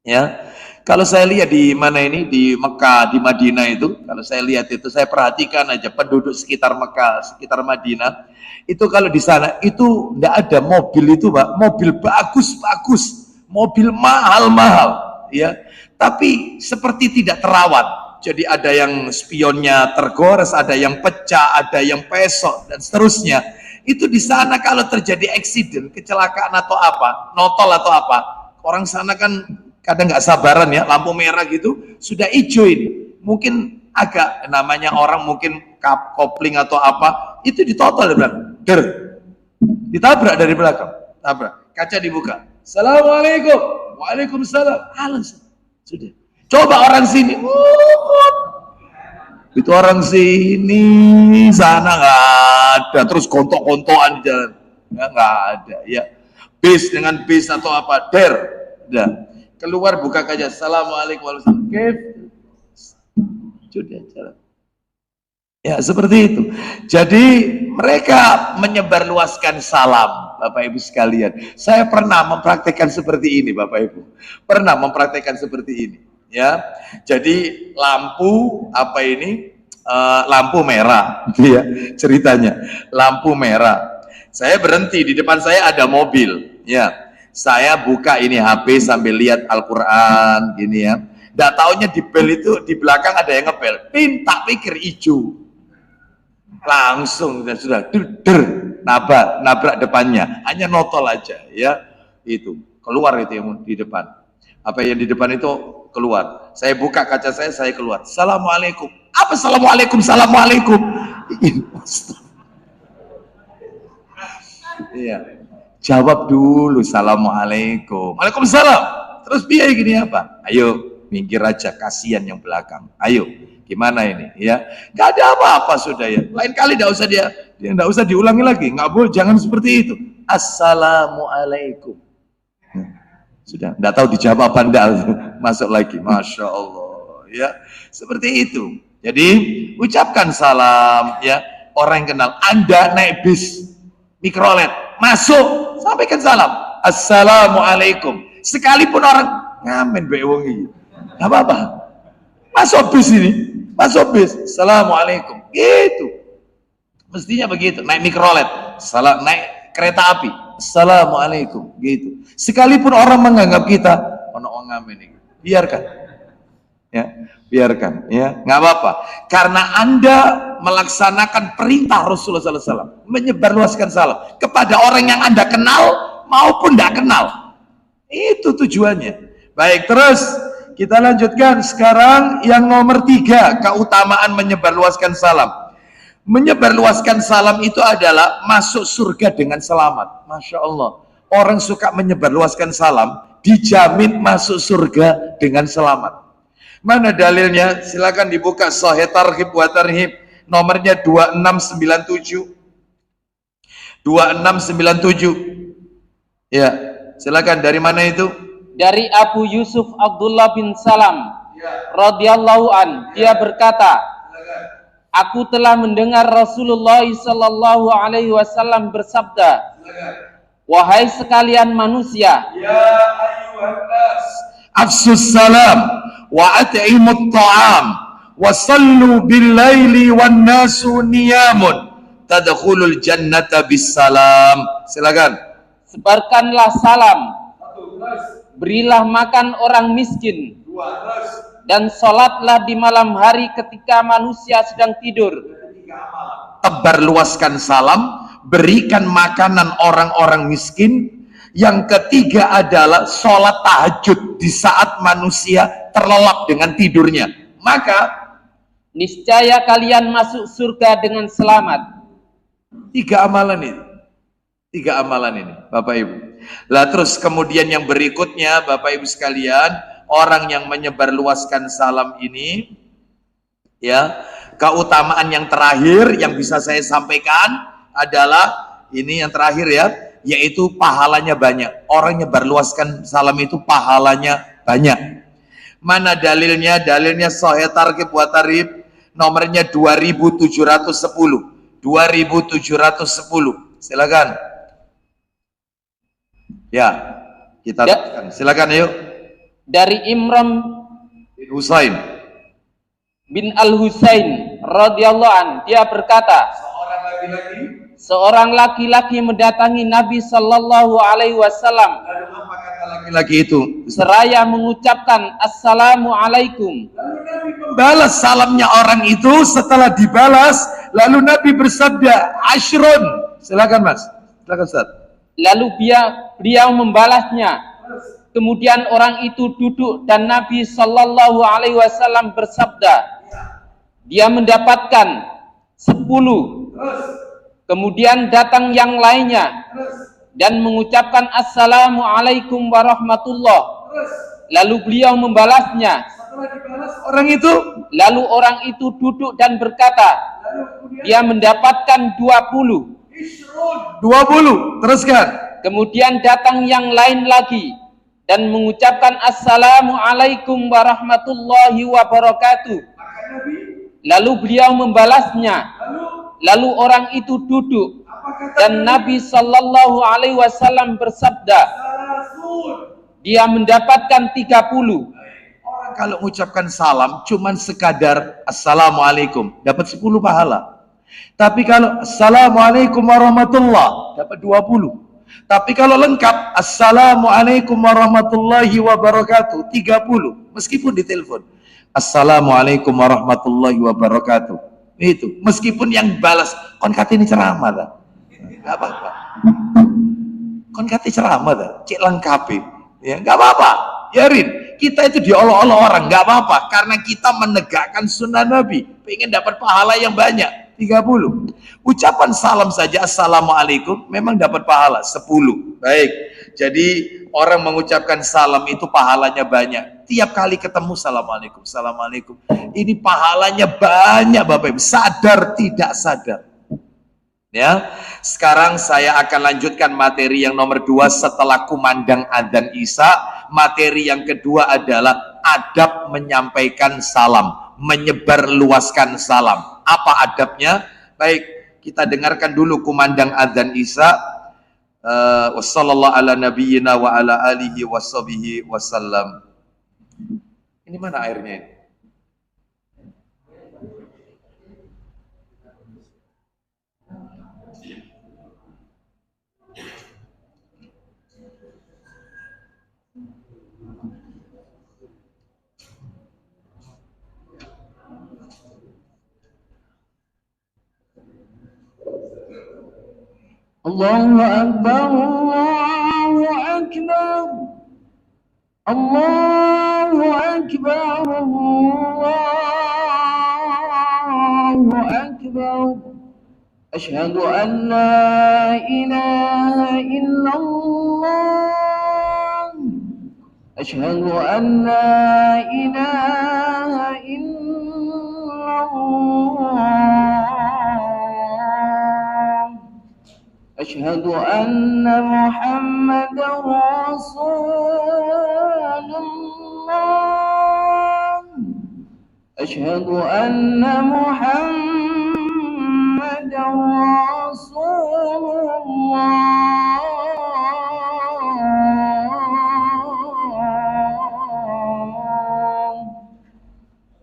Ya. Kalau saya lihat di mana ini, di Mekah, di Madinah itu, kalau saya lihat itu, saya perhatikan aja penduduk sekitar Mekah, sekitar Madinah, itu kalau di sana itu tidak ada mobil itu, Pak, mobil bagus-bagus, mobil mahal-mahal, ya, tapi seperti tidak terawat. Jadi ada yang spionnya tergores, ada yang pecah, ada yang pesok dan seterusnya. Itu di sana kalau terjadi eksiden, kecelakaan atau apa, notol atau apa, orang sana kan kadang nggak sabaran ya, lampu merah gitu sudah hijau ini, mungkin agak namanya orang mungkin kopling atau apa, itu ditotol dari belakang, ditabrak dari belakang, tabrak, kaca dibuka, assalamualaikum, waalaikumsalam, halas, sudah. Coba orang sini, itu orang sini, sana nggak ada, terus kontok-kontokan di jalan, nggak ada, ya, bis dengan bis atau apa, udah. Keluar buka kaca, assalamualaikum warahmatullahi wabarakatuh. Sudah jalan. Ya, seperti itu. Jadi mereka menyebarluaskan salam, Bapak Ibu sekalian. Saya pernah mempraktekkan seperti ini, Bapak Ibu. Pernah mempraktekkan seperti ini, ya. Jadi lampu apa ini? Lampu merah, gitu ya. Ceritanya, lampu merah. Saya berhenti, di depan saya ada mobil, ya. Saya buka ini HP sambil lihat Al-Qur'an gini ya. Nggak taunya di bel itu di belakang ada yang ngebel. Tak pikir hijau. Langsung sudah nabrak depannya, hanya notol aja ya, itu keluar itu yang di depan, apa yang di depan itu keluar. Saya buka kaca saya keluar, assalamualaikum. Apa assalamualaikum? Assalamualaikum. Iya, jawab dulu assalamualaikum. Waalaikumsalam. Terus biaya gini apa? Ayo minggir aja, kasihan yang belakang. Ayo. Gimana ini ya, nggak ada apa-apa sudah ya, lain kali nggak usah dia nggak usah diulangi lagi, nggak boleh, jangan seperti itu. Assalamualaikum, sudah nggak tahu dijawab apa enggak, masuk lagi, masya Allah ya, seperti itu. Jadi ucapkan salam ya, orang yang kenal. Anda naik bis mikrolet masuk, sampaikan salam assalamualaikum, sekalipun orang ngamen bewongi, nggak apa-apa. Masuk bis ini, masuk bis, assalamualaikum, gitu. Mestinya begitu. Naik mikrolet, naik kereta api, assalamualaikum, gitu. Sekalipun orang menganggap kita ono ngamen ini, biarkan, ya, biarkan, ya, nggak apa-apa. Karena Anda melaksanakan perintah Rasulullah SAW, menyebarluaskan salam kepada orang yang Anda kenal maupun tidak kenal. Itu tujuannya. Baik, terus. Kita lanjutkan sekarang yang nomor 3, keutamaan menyebarluaskan salam. Menyebarluaskan salam itu adalah masuk surga dengan selamat. Masya Allah. Orang suka menyebarluaskan salam, dijamin masuk surga dengan selamat. Mana dalilnya? Silakan dibuka Sahih Targhib wa Tarhib, nomornya 2697. 2697. Ya, silakan, dari mana itu? Dari Abu Yusuf Abdullah bin Salam radhiyallahu an, dia berkata, aku telah mendengar Rasulullah sallallahu alaihi wasallam bersabda, wahai sekalian manusia, ya ayyuhan nas afsus salam wa at'imut ta'am wa sallu bil laili wan nasu niyamun tadkhulul jannata bis salam. Silakan. Sebarkanlah salam, berilah makan orang miskin, dan sholatlah di malam hari ketika manusia sedang tidur. Tebarluaskan salam, berikan makanan orang-orang miskin. Yang ketiga adalah sholat tahajud di saat manusia terlelap dengan tidurnya. Maka niscaya kalian masuk surga dengan selamat. 3 amalan ini. 3 amalan ini, Bapak Ibu. Lah terus kemudian yang berikutnya, Bapak Ibu sekalian, orang yang menyebarluaskan salam ini, ya, keutamaan yang terakhir yang bisa saya sampaikan adalah ini yang terakhir ya, yaitu pahalanya banyak. Orang nyebarluaskan salam itu pahalanya banyak. Mana dalilnya? Dalilnya Sahih Targhib wa Tarhib, nomornya 2710. 2710. Silakan. Ya, kita silakan yuk. Dari Imran bin Husain bin Al-Husain radhiyallahu an, dia berkata, seorang laki-laki mendatangi Nabi sallallahu alaihi wasallam. Lalu apa kata laki-laki itu? Seraya mengucapkan assalamualaikum. Lalu Nabi membalas salamnya orang itu. Setelah dibalas, lalu Nabi bersabda, asyrun. Silakan Mas, silakan Ustaz. Lalu beliau membalasnya. Kemudian orang itu duduk dan Nabi sallallahu alaihi wasallam bersabda, dia mendapatkan 10. Kemudian datang yang lainnya dan mengucapkan assalamualaikum warahmatullah. Lalu beliau membalasnya. Orang itu, lalu orang itu duduk dan berkata, dia mendapatkan 20. 20. Teruskan. Kemudian datang yang lain lagi dan mengucapkan assalamualaikum warahmatullahi wabarakatuh. Lalu beliau membalasnya. Lalu orang itu duduk dan Nabi Sallallahu Alaihi Wasallam bersabda, dia mendapatkan 30. Orang kalau mengucapkan salam cuman sekadar assalamualaikum dapat 10 pahala. Tapi kalau assalamualaikum warahmatullah dapat 20. Tapi kalau lengkap assalamualaikum warahmatullahi wabarakatuh 30 meskipun ditelepon. Assalamualaikum warahmatullahi wabarakatuh. Itu meskipun yang balas kon kate ini ceramah dah. Enggak apa-apa. Kon kate ceramah dah, cek lengkapi. Ya, enggak apa-apa. Biarin. Kita itu diolok-olok orang, enggak apa-apa karena kita menegakkan sunnah Nabi. Pengen dapat pahala yang banyak, 30. Ucapan salam saja assalamualaikum memang dapat pahala 10. Baik. Jadi orang mengucapkan salam itu pahalanya banyak. Tiap kali ketemu assalamualaikum, assalamualaikum. Ini pahalanya banyak Bapak Ibu, sadar tidak sadar. Ya, sekarang saya akan lanjutkan materi yang nomor 2 setelah kumandang adzan Isya. Materi yang kedua adalah adab menyampaikan salam, menyebarluaskan salam. Apa adabnya? Baik, kita dengarkan dulu kumandang adzan Isya. Wassallallahu ala nabiyyina wa ala alihi washabihi wasallam. Ini mana airnya ini? Allahu Akbar, Allahu Akbar, Allahu Akbar, Allahu Akbar. Asyhadu an la ilaha illallah. Asyhadu an la ilaha illallah. أشهد أن محمدا رسول الله. أشهد أن محمدا رسول الله.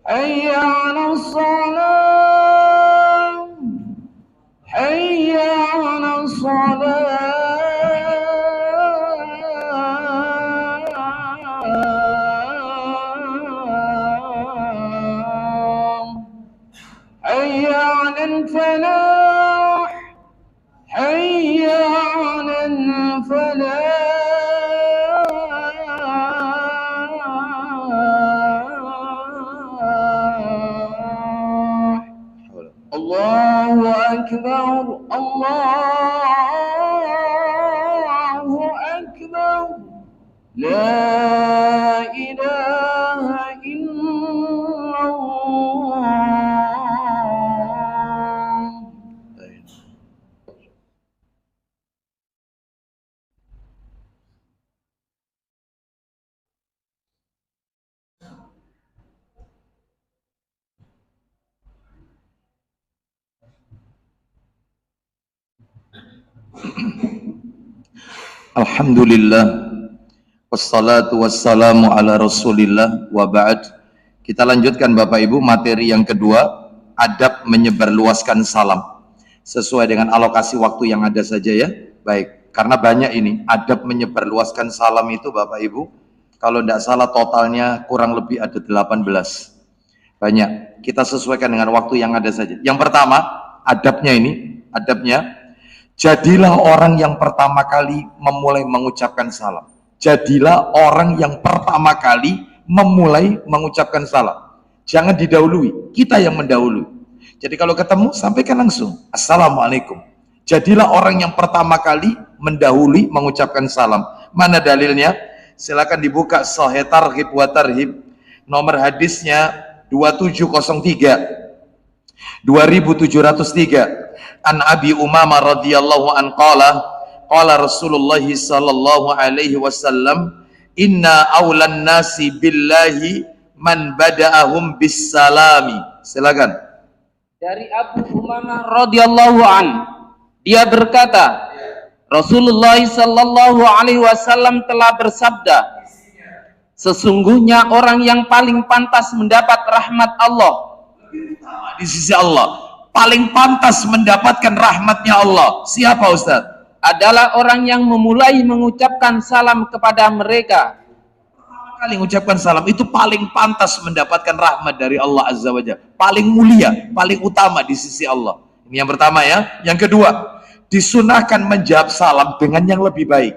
حي على الصلاة، حي على الصلاة، حي على الفلاح، حي على الفلاح. الله أكبر، الله أكبر، لا إله إلا الله. Alhamdulillah wassalatu wassalamu ala rasulillah wa ba'd. Kita lanjutkan Bapak Ibu materi yang kedua, adab menyebarluaskan salam sesuai dengan alokasi waktu yang ada saja ya. Baik, karena banyak ini adab menyebarluaskan salam itu Bapak Ibu, kalau tidak salah totalnya kurang lebih ada 18. Banyak, kita sesuaikan dengan waktu yang ada saja. Yang pertama adabnya ini, adabnya jadilah orang yang pertama kali memulai mengucapkan salam. Jadilah orang yang pertama kali memulai mengucapkan salam. Jangan didahului, kita yang mendahului. Jadi kalau ketemu, sampaikan langsung assalamualaikum. Jadilah orang yang pertama kali mendahului mengucapkan salam. Mana dalilnya? Silakan dibuka Sahih Targhib wa Tarhib, nomor hadisnya 2703 2703. An Abi Umamah radhiyallahu an qala Rasulullah sallallahu alaihi wasallam, inna awlan nasi billahi man bada'ahum bis salami. Silakan. Dari Abu Umamah radhiyallahu an, dia berkata, Rasulullah sallallahu alaihi wasallam telah bersabda, sesungguhnya orang yang paling pantas mendapat rahmat Allah di sisi Allah, paling pantas mendapatkan rahmatnya Allah. Siapa Ustaz? adalah orang yang memulai mengucapkan salam kepada mereka. Kali mengucapkan salam itu paling pantas mendapatkan rahmat dari Allah Azza wa Jalla, paling mulia, paling utama di sisi Allah. Ini yang pertama ya. Yang kedua, disunahkan menjawab salam dengan yang lebih baik.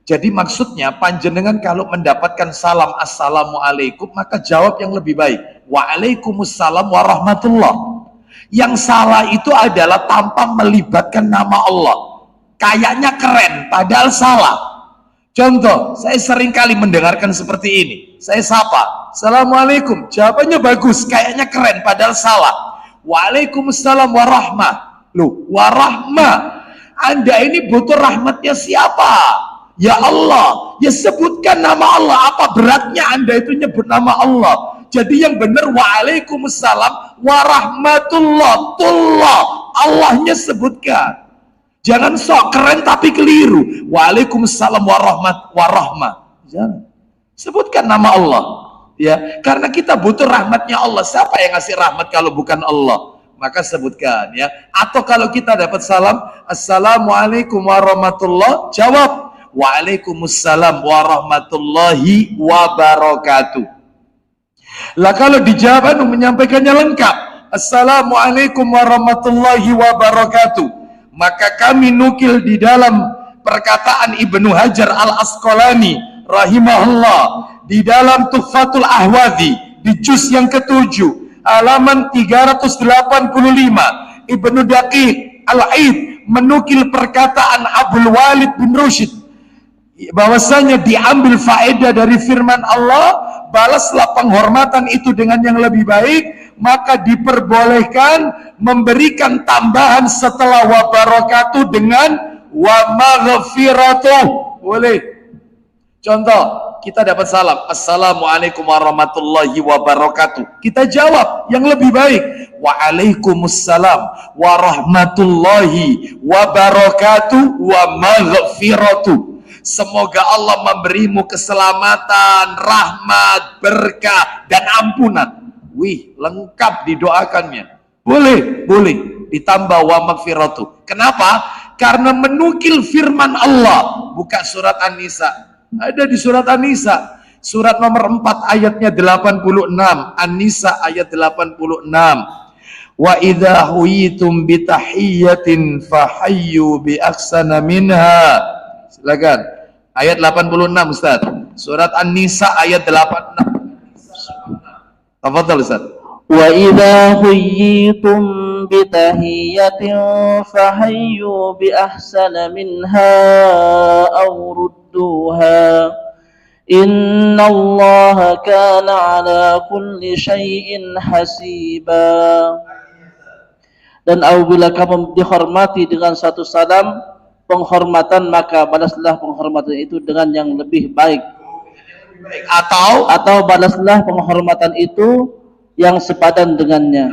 Jadi maksudnya panjenengan kalau mendapatkan salam assalamualaikum, maka jawab yang lebih baik, waalaikumsalam warahmatullah. Yang salah itu adalah tanpa melibatkan nama Allah, kayaknya keren padahal salah. Contoh, saya sering kali mendengarkan seperti ini. Saya sapa, assalamualaikum, jawabannya bagus, kayaknya keren, padahal salah. Waalaikumsalam warahmah. Loh, warahmah. Anda ini butuh rahmatnya siapa? Ya Allah. Ya sebutkan nama Allah. Apa beratnya Anda itu nyebut nama Allah? Jadi yang benar waalaikumsalam warahmatullah. Tullah. Allahnya sebutkan. Jangan sok keren tapi keliru. Waalaikumsalam warahmah. Jangan. Sebutkan nama Allah. Ya, karena kita butuh rahmatnya Allah. Siapa yang ngasih rahmat kalau bukan Allah? Maka sebutkan ya. Atau kalau kita dapat salam, assalamualaikum warahmatullah, jawab waalaikumsalam warahmatullahi wabarakatuh. Lah kalau dijawab menyampaikannya lengkap, assalamualaikum warahmatullahi wabarakatuh, maka kami nukil di dalam perkataan Ibnu Hajar Al-Asqalani rahimahullah di dalam Tuhfatul Ahwadhi di juz yang ke-7 halaman 385, Ibnu Daqiq Al-Aid menukil perkataan Abdul Walid bin Rushd bahwasanya diambil faedah dari firman Allah, balaslah penghormatan itu dengan yang lebih baik, maka diperbolehkan memberikan tambahan setelah wabarakatuh dengan wa maghfiratuh. Boleh. Contoh, kita dapat salam, assalamualaikum warahmatullahi wabarakatuh, kita jawab yang lebih baik, waalaikumsalam warahmatullahi wabarakatuh wa maghfiratuh. Semoga Allah memberimu keselamatan, rahmat, berkah, dan ampunan. Wih, lengkap didoakannya. Boleh, boleh. Ditambah wa maghfiratuh. Kenapa? Karena menukil firman Allah. Buka surat An-Nisa. Ada di surat An-Nisa. Surat nomor 4 ayatnya 86. An-Nisa ayat 86. Wa idza huyitum bi tahiyyatin fahayyu bi ahsana minha. Silakan. Ayat 86 Ustaz. Surat An-Nisa ayat 86. Tafadhal Ustaz. Wa idza huyyitum bi tahiyyatin fahayyu bi ahsana minha aw rudduha. Innallaha kana ala kulli syai'in hasiba. Dan apabila kamu dihormati dengan satu salam penghormatan, maka balaslah penghormatan itu dengan yang lebih baik. Atau balaslah penghormatan itu yang sepadan dengannya.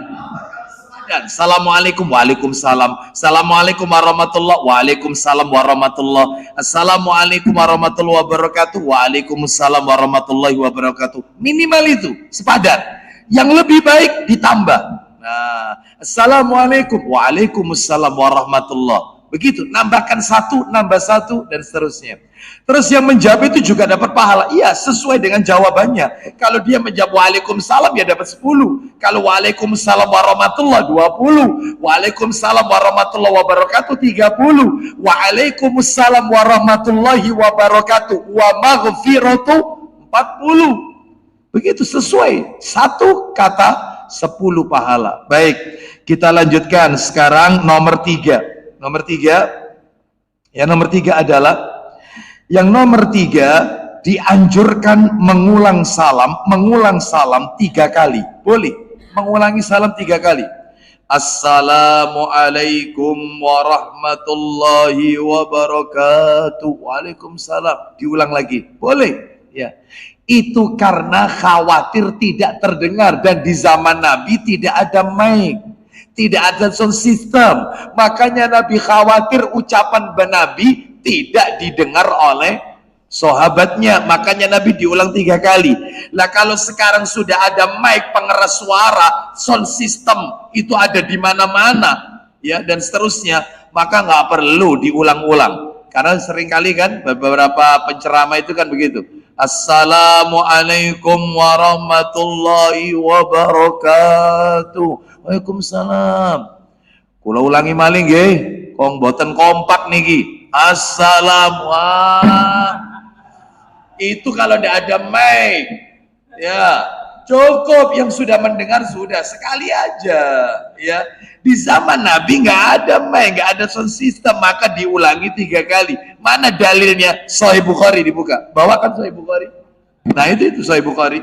Assalamualaikum, waalaikumsalam. Assalamualaikum warahmatullah, waalaikumsalam warahmatullah. Assalamualaikum warahmatullahi wabarakatuh, waalaikumsalam warahmatullahi wabarakatuh. Minimal itu sepadan. Yang lebih baik ditambah. Nah, assalamualaikum, waalaikumsalam warahmatullah. Begitu, nambahkan satu, nambah satu, dan seterusnya. Terus yang menjawab itu juga dapat pahala. Iya, sesuai dengan jawabannya. Kalau dia menjawab waalaikumsalam, ya dapat 10. Kalau waalaikumsalam warahmatullah, 20. Waalaikumsalam warahmatullahi wabarakatuh, 30. Waalaikumsalam warahmatullahi wabarakatuh wa maghfiratuh, 40. Begitu, sesuai. Satu kata, 10 pahala. Baik, kita lanjutkan. Sekarang nomor 3. Nomor 3, ya nomor 3 adalah yang nomor 3 dianjurkan mengulang salam 3 kali. Boleh mengulangi salam 3 kali. Assalamualaikum warahmatullahi wabarakatuh. Waalaikumsalam. Diulang lagi. Boleh. Ya. Itu karena khawatir tidak terdengar, dan di zaman Nabi tidak ada mic. Tidak ada sound system. Makanya Nabi khawatir ucapan Nabi tidak didengar oleh sahabatnya. Makanya Nabi diulang 3 kali. Lah kalau sekarang sudah ada mic pengeras suara, sound system itu ada di mana-mana, ya, dan seterusnya, maka nggak perlu diulang-ulang. Karena seringkali kan beberapa penceramah itu kan begitu. Assalamualaikum warahmatullahi wabarakatuh. Waalaikumsalam. Kula ulangi malih nggih, kong boten kompak niki. Assalamualaikum. Itu kalau tidak ada mic, ya cukup yang sudah mendengar sudah sekali aja, ya. Di zaman Nabi nggak ada mic, nggak ada sound system, maka diulangi 3 kali. Mana dalilnya? Sahih Bukhari dibuka, bawakan Sahih Bukhari. Nah itu Sahih Bukhari.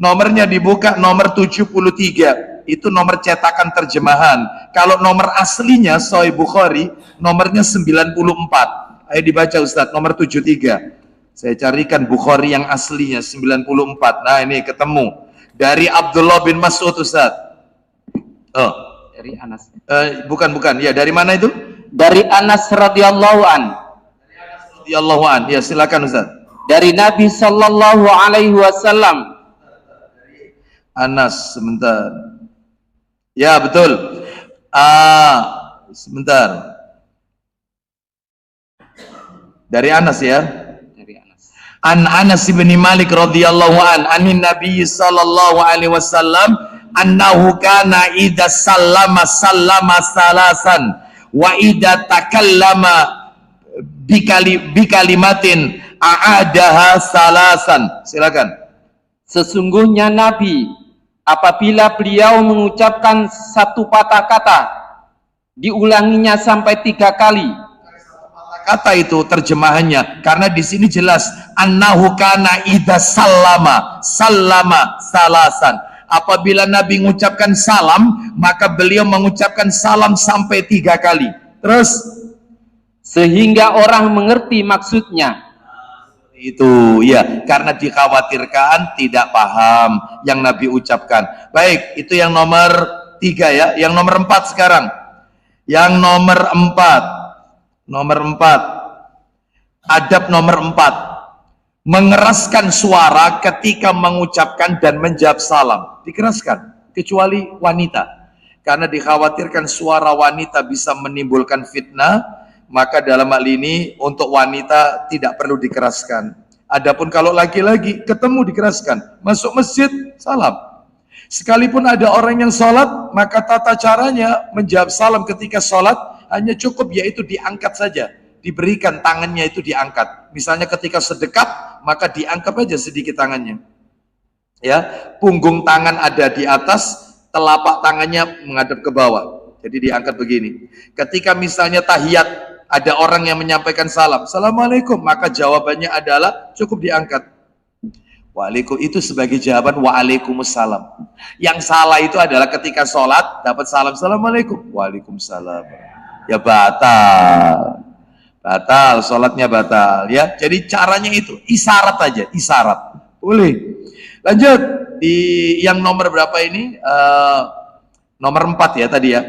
Nomornya dibuka nomor 73. Itu nomor cetakan terjemahan. Kalau nomor aslinya Sahih Bukhari nomornya 94. Ayo dibaca Ustaz, nomor 73. Saya carikan Bukhari yang aslinya 94. Nah ini ketemu. Dari Abdullah bin Mas'ud Ustaz. Oh, Dari Anas. Bukan. Ya, dari mana itu? Dari Anas radhiyallahu an. Radhiyallahu an. Ya, silakan Ustaz. Dari Nabi sallallahu alaihi wasallam. Anas, sebentar. Ya, betul. Sebentar. Dari Anas ya. An Anas bin Malik radhiyallahu an anin Nabi sallallahu alaihi wasallam annahu kana idza sallama salasan wa idza takallama bikalimatin a'adaha salasan. Silakan. Sesungguhnya Nabi apabila beliau mengucapkan satu patah kata diulanginya sampai 3 kali. Kata itu terjemahannya, karena di sini jelas annahu kana idza sallama salasan. Apabila Nabi mengucapkan salam, maka beliau mengucapkan salam sampai 3 kali. Terus Sehingga orang mengerti maksudnya. itu ya, karena dikhawatirkan tidak paham yang Nabi ucapkan. Baik, itu yang nomor 3 ya. Yang nomor 4 sekarang. Yang nomor 4. Nomor 4. Adab nomor 4. Mengeraskan suara ketika mengucapkan dan menjawab salam. Dikeraskan, kecuali wanita. Karena dikhawatirkan suara wanita bisa menimbulkan fitnah, maka dalam hal ini untuk wanita tidak perlu dikeraskan. Adapun kalau laki-laki ketemu dikeraskan. Masuk masjid, salam. Sekalipun ada orang yang sholat, maka tata caranya menjawab salam ketika sholat hanya cukup, yaitu diangkat saja, diberikan tangannya itu diangkat. Misalnya ketika sedekap, maka diangkat aja sedikit tangannya. Ya, punggung tangan ada di atas, telapak tangannya menghadap ke bawah. Jadi diangkat begini. Ketika misalnya tahiyat, ada orang yang menyampaikan salam, Assalamualaikum, maka jawabannya adalah cukup diangkat. Waalaikum, itu sebagai jawaban Waalaikumsalam. Yang salah itu adalah ketika sholat dapat salam, Assalamualaikum, Waalaikumsalam. Ya batal, sholatnya batal ya. Jadi caranya itu isyarat aja, isyarat boleh. Lanjut di yang nomor berapa ini? Nomor 4 ya tadi ya.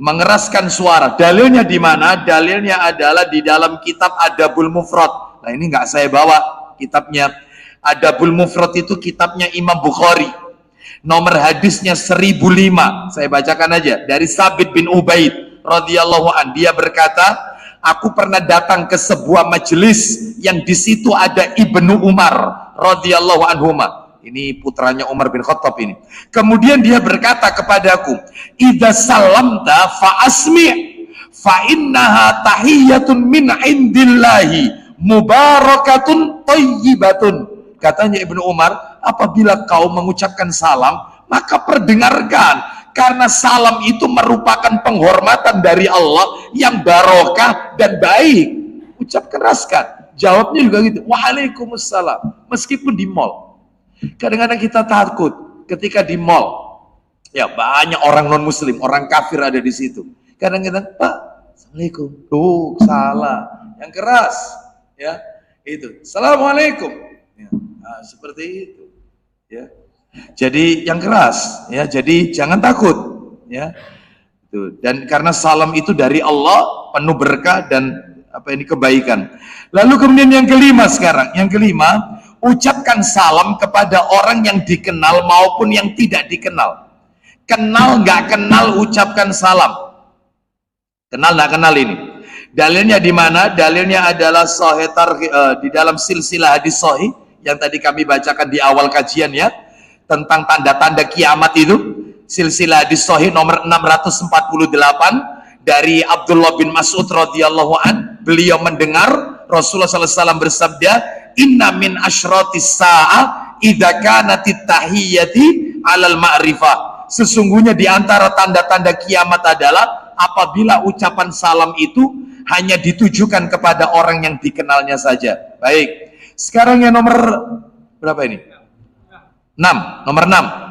Mengeraskan suara. Dalilnya di mana? Dalilnya adalah di dalam kitab Adabul Mufrad. Nah ini nggak saya bawa kitabnya. Adabul Mufrad itu kitabnya Imam Bukhari. Nomor hadisnya 1005. Saya bacakan aja dari Sabit bin Ubaid radhiyallahu an. Dia berkata, aku pernah datang ke sebuah majelis yang di situ ada Ibnu Umar radhiyallahu anhuma. Ini putranya Umar bin Khattab ini. Kemudian dia berkata kepadaku, idza salamta fa asmi' fa innaha tahiyyatun min indillahi mubarakatun thayyibatun. Katanya Ibnu Umar, apabila kau mengucapkan salam, maka perdengarkan. Karena salam itu merupakan penghormatan dari Allah yang barokah dan baik. Ucap keraskan. Jawabnya juga gitu. Waalaikumsalam. Meskipun di mall. Kadang-kadang kita takut ketika di mall. Ya banyak orang non muslim, orang kafir ada di situ. Kadang-kadang, Pak, Assalamualaikum. Tuh, salah. Yang keras. Ya, itu. Assalamualaikum. Ya, nah, seperti itu. Ya. Jadi yang keras, ya. Jadi jangan takut, ya. Tuh. Dan karena salam itu dari Allah, penuh berkah dan kebaikan. Lalu kemudian yang kelima sekarang, yang kelima, ucapkan salam kepada orang yang dikenal maupun yang tidak dikenal. Kenal nggak kenal, ucapkan salam. Kenal nggak kenal ini. Dalilnya di mana? Dalilnya adalah sahih di dalam silsilah hadis sahih yang tadi kami bacakan di awal kajian ya, tentang tanda-tanda kiamat itu. Silsilah hadis sahih nomor 648 dari Abdullah bin Mas'ud radhiyallahu an, beliau mendengar Rasulullah SAW bersabda, "Inna min asyratis sa'ah idza kanatit tahiyyati 'alal ma'rifah." Sesungguhnya di antara tanda-tanda kiamat adalah apabila ucapan salam itu hanya ditujukan kepada orang yang dikenalnya saja. Baik. Sekarang yang nomor berapa ini? 6, nomor 6.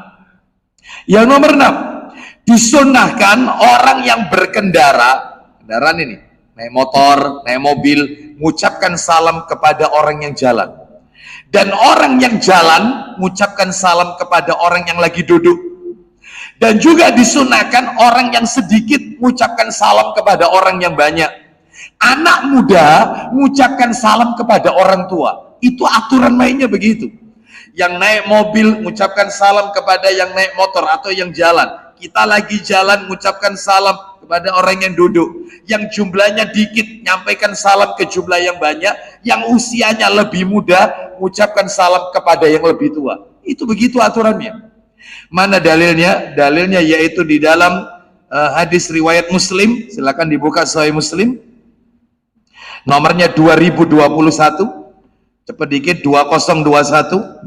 Yang nomor 6, disunnahkan orang yang berkendara, kendaraan ini, naik motor, naik mobil, mengucapkan salam kepada orang yang jalan. Dan orang yang jalan, mengucapkan salam kepada orang yang lagi duduk. Dan juga disunnahkan orang yang sedikit, mengucapkan salam kepada orang yang banyak. Anak muda, mengucapkan salam kepada orang tua. Itu aturan mainnya begitu. Yang naik mobil mengucapkan salam kepada yang naik motor atau yang jalan. Kita lagi jalan mengucapkan salam kepada orang yang duduk. Yang jumlahnya dikit nyampaikan salam ke jumlah yang banyak. Yang usianya lebih muda mengucapkan salam kepada yang lebih tua. Itu begitu aturannya. Mana dalilnya? Dalilnya yaitu di dalam hadis riwayat Muslim. Silakan dibuka Sahih Muslim. Nomornya 2021. Cepat dikit, 2021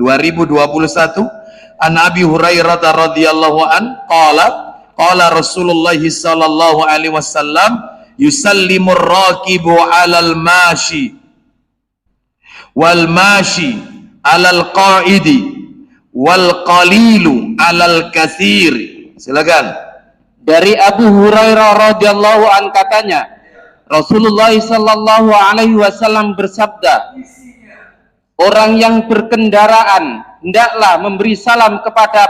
An Abi Hurairah radhiyallahu an qala Rasulullah sallallahu alaihi wasallam yusallimur raqibu 'alal mashi wal mashi 'alal qa'idi wal qalilu 'alal katsir. Silakan. Dari Abu Hurairah radhiyallahu an katanya, Rasulullah sallallahu alaihi wasallam bersabda, orang yang berkendaraan hendaklah memberi salam kepada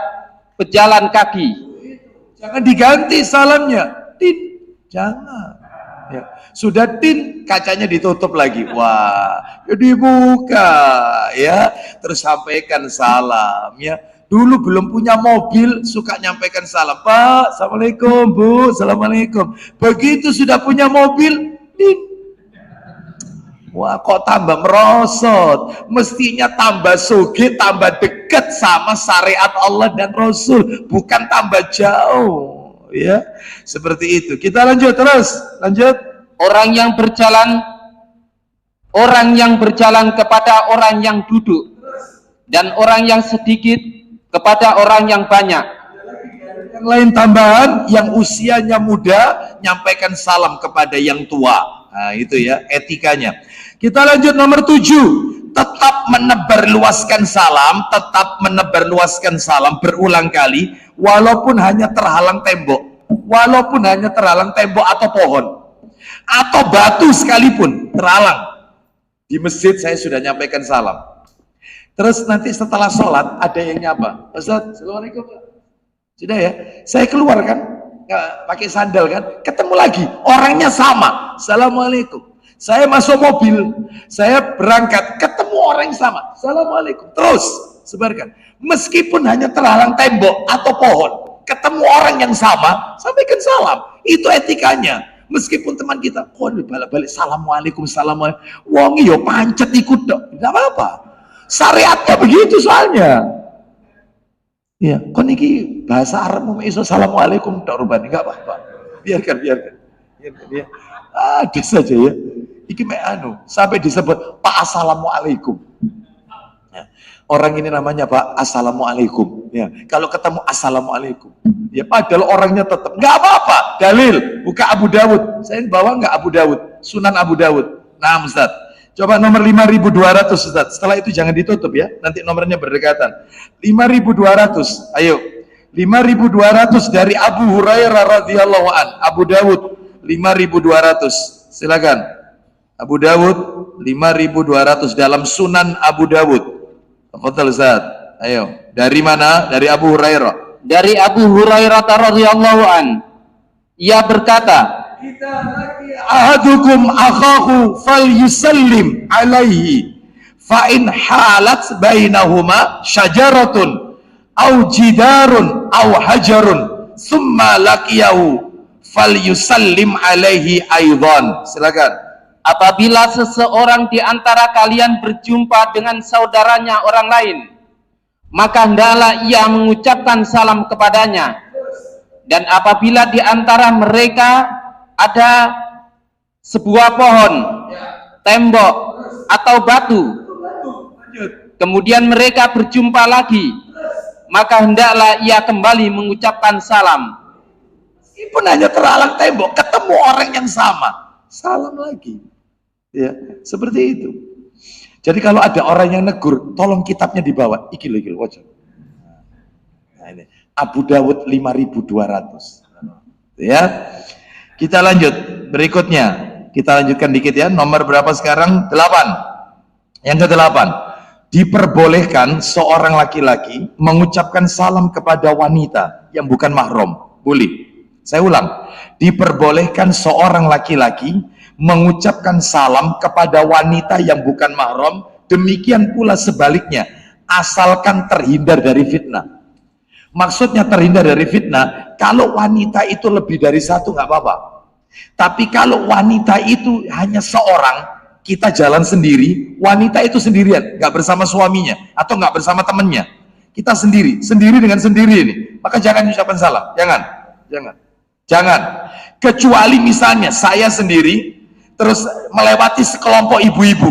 pejalan kaki. Jangan diganti salamnya. Tin, jangan. Ya. Sudah tin, kacanya ditutup lagi. Wah, dibuka ya. Terus sampaikan salam ya. Dulu belum punya mobil, suka nyampaikan salam. Pak, assalamualaikum, Bu, assalamualaikum. Begitu sudah punya mobil, tin. Wah, kok tambah merosot. Mestinya tambah sugih, tambah dekat sama syariat Allah dan Rasul, bukan tambah jauh ya. Seperti itu. Kita lanjut terus. Lanjut. Orang yang berjalan kepada orang yang duduk, dan orang yang sedikit kepada orang yang banyak. Yang lain tambahan, yang usianya muda nyampaikan salam kepada yang tua. Nah, itu ya etikanya. Kita lanjut nomor 7. Tetap menebarluaskan salam, berulang kali, walaupun hanya terhalang tembok. Atau pohon. Atau batu sekalipun terhalang. Di masjid saya sudah nyampaikan salam. Terus nanti setelah sholat ada yang nyapa. Ustaz, assalamualaikum. Sudah ya, saya keluar kan, pakai sandal kan, ketemu lagi, orangnya sama, assalamualaikum. Saya masuk mobil, saya berangkat, ketemu orang yang sama, assalamualaikum. Terus sebarkan, meskipun hanya terhalang tembok atau pohon, ketemu orang yang sama, sampaikan salam. Itu etikanya. Meskipun teman kita, kok balik-balik assalamualaikum, assalamualaikum, wong yo pancet ikut dok, tidak apa-apa. Syariatnya begitu soalnya. Ya, kok niki bahasa Arab mau iso assalamualaikum tok rubani, enggak apa-apa. Biarkan ya. Ada saja ya. Iki sampai disebut Pak Assalamualaikum. Ya. Orang ini namanya Pak Assalamualaikum. Ya. Kalau ketemu Assalamualaikum, ya padahal orangnya tetap nggak apa-apa. Dalil, buka Abu Dawud. Saya bawa nggak Abu Dawud, Sunan Abu Dawud. Nah, Ustaz. Coba nomor 5200 Ustaz. Setelah itu jangan ditutup ya. Nanti nomornya berdekatan. 5200. Ayo. 5200 dari Abu Hurairah radhiyallahu an. Abu Dawud 5200. Silakan. Abu Dawud 5200 dalam Sunan Abu Dawud. Tafadhal Ustaz. Ayo. Dari mana? Dari Abu Hurairah. Dari Abu Hurairah radhiyallahu an, Ia berkata, ahadukum akhahu falyusallim alaihi fa in halat bainahuma syajaratun au jidarun au hajarun summa laqiyahu falyusallim alaihi aidan. Silakan. apabila seseorang di antara kalian berjumpa dengan saudaranya orang lain, maka hendaklah ia mengucapkan salam kepadanya. Dan apabila di antara mereka ada sebuah pohon, tembok, atau batu, kemudian mereka berjumpa lagi, maka hendaklah ia kembali mengucapkan salam. Meskipun hanya terhalang tembok, ketemu orang yang sama, salam lagi. Ya, seperti itu. Jadi kalau ada orang yang negur, tolong kitabnya dibawa. Iki loh, wajah. Nah, ini Abu Dawud 5200. Ya. Kita lanjut berikutnya. Kita lanjutkan dikit ya. Nomor berapa sekarang? 8. Yang ke-8. Diperbolehkan seorang laki-laki mengucapkan salam kepada wanita yang bukan mahram. Boleh. Saya ulang. Diperbolehkan seorang laki-laki mengucapkan salam kepada wanita yang bukan mahram. Demikian pula sebaliknya, asalkan terhindar dari fitnah. Maksudnya terhindar dari fitnah, kalau wanita itu lebih dari satu nggak apa-apa. Tapi kalau wanita itu hanya seorang, kita jalan sendiri, wanita itu sendirian, nggak bersama suaminya atau nggak bersama temannya, kita sendiri dengan sendiri ini, maka jangan ucapkan salam, jangan. Kecuali misalnya saya sendiri, terus melewati sekelompok ibu-ibu,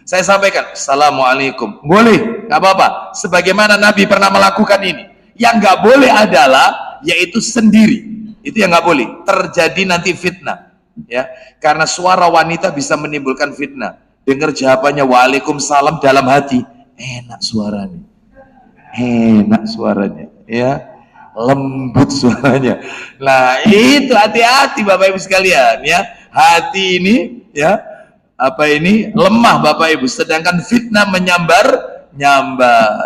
saya sampaikan assalamualaikum, boleh, nggak apa-apa, sebagaimana Nabi pernah melakukan ini. Yang nggak boleh adalah yaitu sendiri, itu yang nggak boleh, terjadi nanti fitnah, ya, karena suara wanita bisa menimbulkan fitnah. Dengar jawabannya waalaikumsalam dalam hati, enak suaranya, ya, lembut suaranya. Nah itu hati-hati Bapak Ibu sekalian, ya, hati ini, ya, lemah Bapak Ibu, sedangkan fitnah menyambar,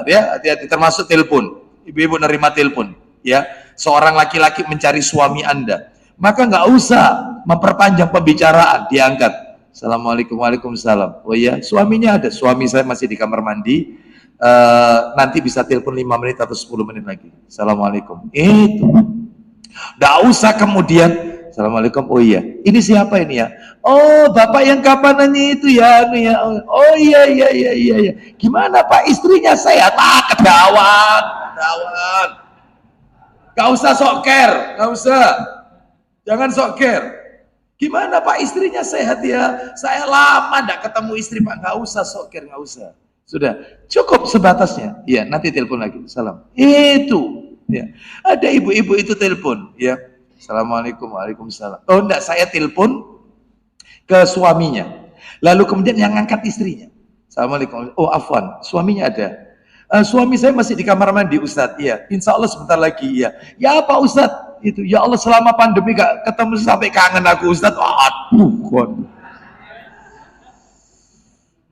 ya, hati-hati, termasuk telepon. Ibu-ibu nerima telepon, ya, seorang laki-laki mencari suami Anda, maka nggak usah memperpanjang pembicaraan, diangkat. Assalamualaikum, waalaikumsalam. Oh ya, suaminya ada, suami saya masih di kamar mandi, nanti bisa telepon 5 menit atau 10 menit lagi. Assalamualaikum. Itu nggak usah kemudian assalamualaikum, oh iya, ini siapa ini ya? Oh bapak yang kapanannya itu ya, oh iya, gimana pak, istrinya saya tak kedawan. Gak usah sok care, gak usah, jangan sok care. Gimana pak, istrinya sehat ya? Saya lama gak ketemu istri pak. Gak usah sok care, gak usah. Sudah, cukup sebatasnya. Ya, nanti telepon lagi. Salam. Itu. Ya. Ada ibu-ibu itu telepon. Ya. Assalamualaikum, waalaikumsalam. Oh enggak, saya telepon ke suaminya. Lalu kemudian yang ngangkat istrinya. Assalamualaikum. Oh afwan, suaminya ada. Suami saya masih di kamar mandi Ustadz. Iya, insya Allah sebentar lagi. Iya. Ya Pak Ustadz, itu. Ya Allah selama pandemi gak ketemu sampai kangen aku Ustadz. Aduh, kon.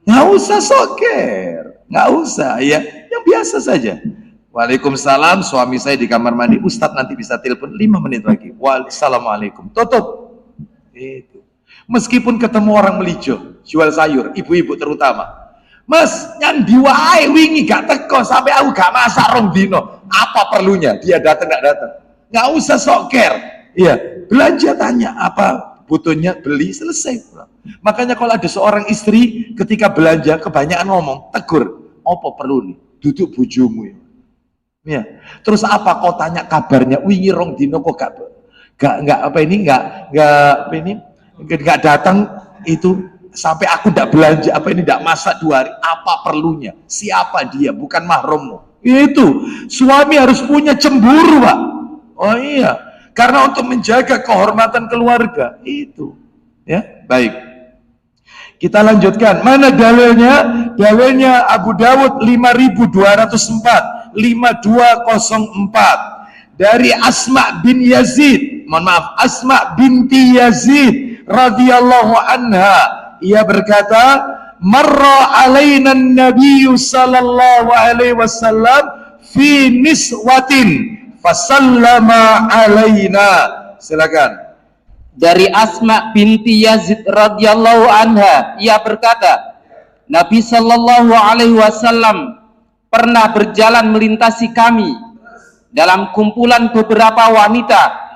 Nggak usah soker, nggak usah ya. Yang biasa saja. Waalaikumsalam, suami saya di kamar mandi. Ustadz nanti bisa telepon 5 menit lagi. Wassalamualaikum. Tutup. Itu. Meskipun ketemu orang melijo, jual sayur, ibu-ibu terutama. Mas, yang diwai wingi gak teko sampai aku gak masak rong dino. Apa perlunya? Dia datang gak datang? Gak usah sok care. Iya, belanja tanya apa butuhnya, beli, selesai. Makanya kalau ada seorang istri ketika belanja kebanyakan ngomong, tegur, apa perlu nih? Duduk bojomu ya. Ya. Terus apa kau tanya kabarnya? Wingi rong dino kok gak datang itu. Sampai aku tidak belanja, tidak masak 2 hari, apa perlunya? Siapa dia? Bukan mahrammu. Itu suami harus punya cemburu Pak. Oh iya, karena untuk menjaga kehormatan keluarga itu. Ya, baik. Kita lanjutkan. Mana dalilnya? Dalilnya Abu Dawud 5204, 5204 dari Asma bin Yazid. Mohon maaf, Asma binti Yazid radhiyallahu anha. Ia berkata, marra alaina an-nabiy sallallahu alaihi wasallam fi niswatin fasallama alaina. Silakan. Dari Asma binti Yazid radhiyallahu anha, ia berkata, Nabi sallallahu alaihi wasallam pernah berjalan melintasi kami dalam kumpulan beberapa wanita.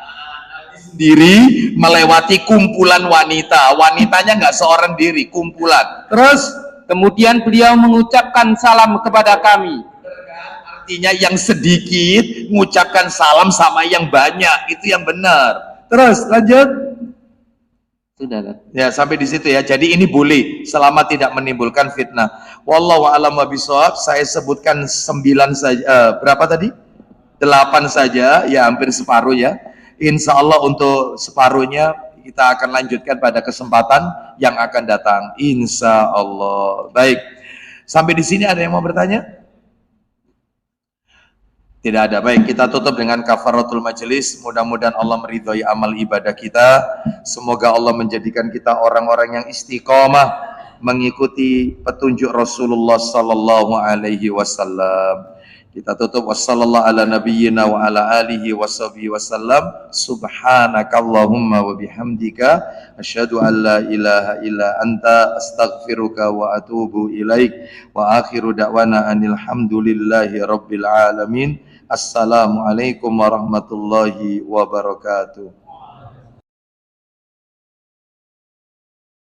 Sendiri melewati kumpulan wanita, wanitanya nggak seorang diri, kumpulan. Terus Kemudian beliau mengucapkan salam kepada kami. artinya yang sedikit mengucapkan salam sama yang banyak, itu yang benar. Terus lanjut. Sudah kan? Ya, sampai di situ ya. Jadi ini boleh selama tidak menimbulkan fitnah. Wallahu a'lam bishawab. Saya sebutkan 9 saja. Berapa tadi? 8 saja, ya hampir separuh ya. Insya Allah untuk separuhnya kita akan lanjutkan pada kesempatan yang akan datang. Insya Allah. Baik. Sampai di sini ada yang mau bertanya? Tidak ada. Baik, kita tutup dengan kafaratul majelis. Mudah-mudahan Allah meridhai amal ibadah kita. Semoga Allah menjadikan kita orang-orang yang istiqomah mengikuti petunjuk Rasulullah sallallahu alaihi wasallam. Kita tutup wassallallahu ala nabiyyina wa ala alihi washabihi wasallam. Subhanakallahumma wa bihamdika asyhadu an la ilaha illa anta astaghfiruka wa atubu ilaik. Wa akhiru da'wana anil hamdulillahi rabbil alamin. Assalamualaikum warahmatullahi wabarakatuh.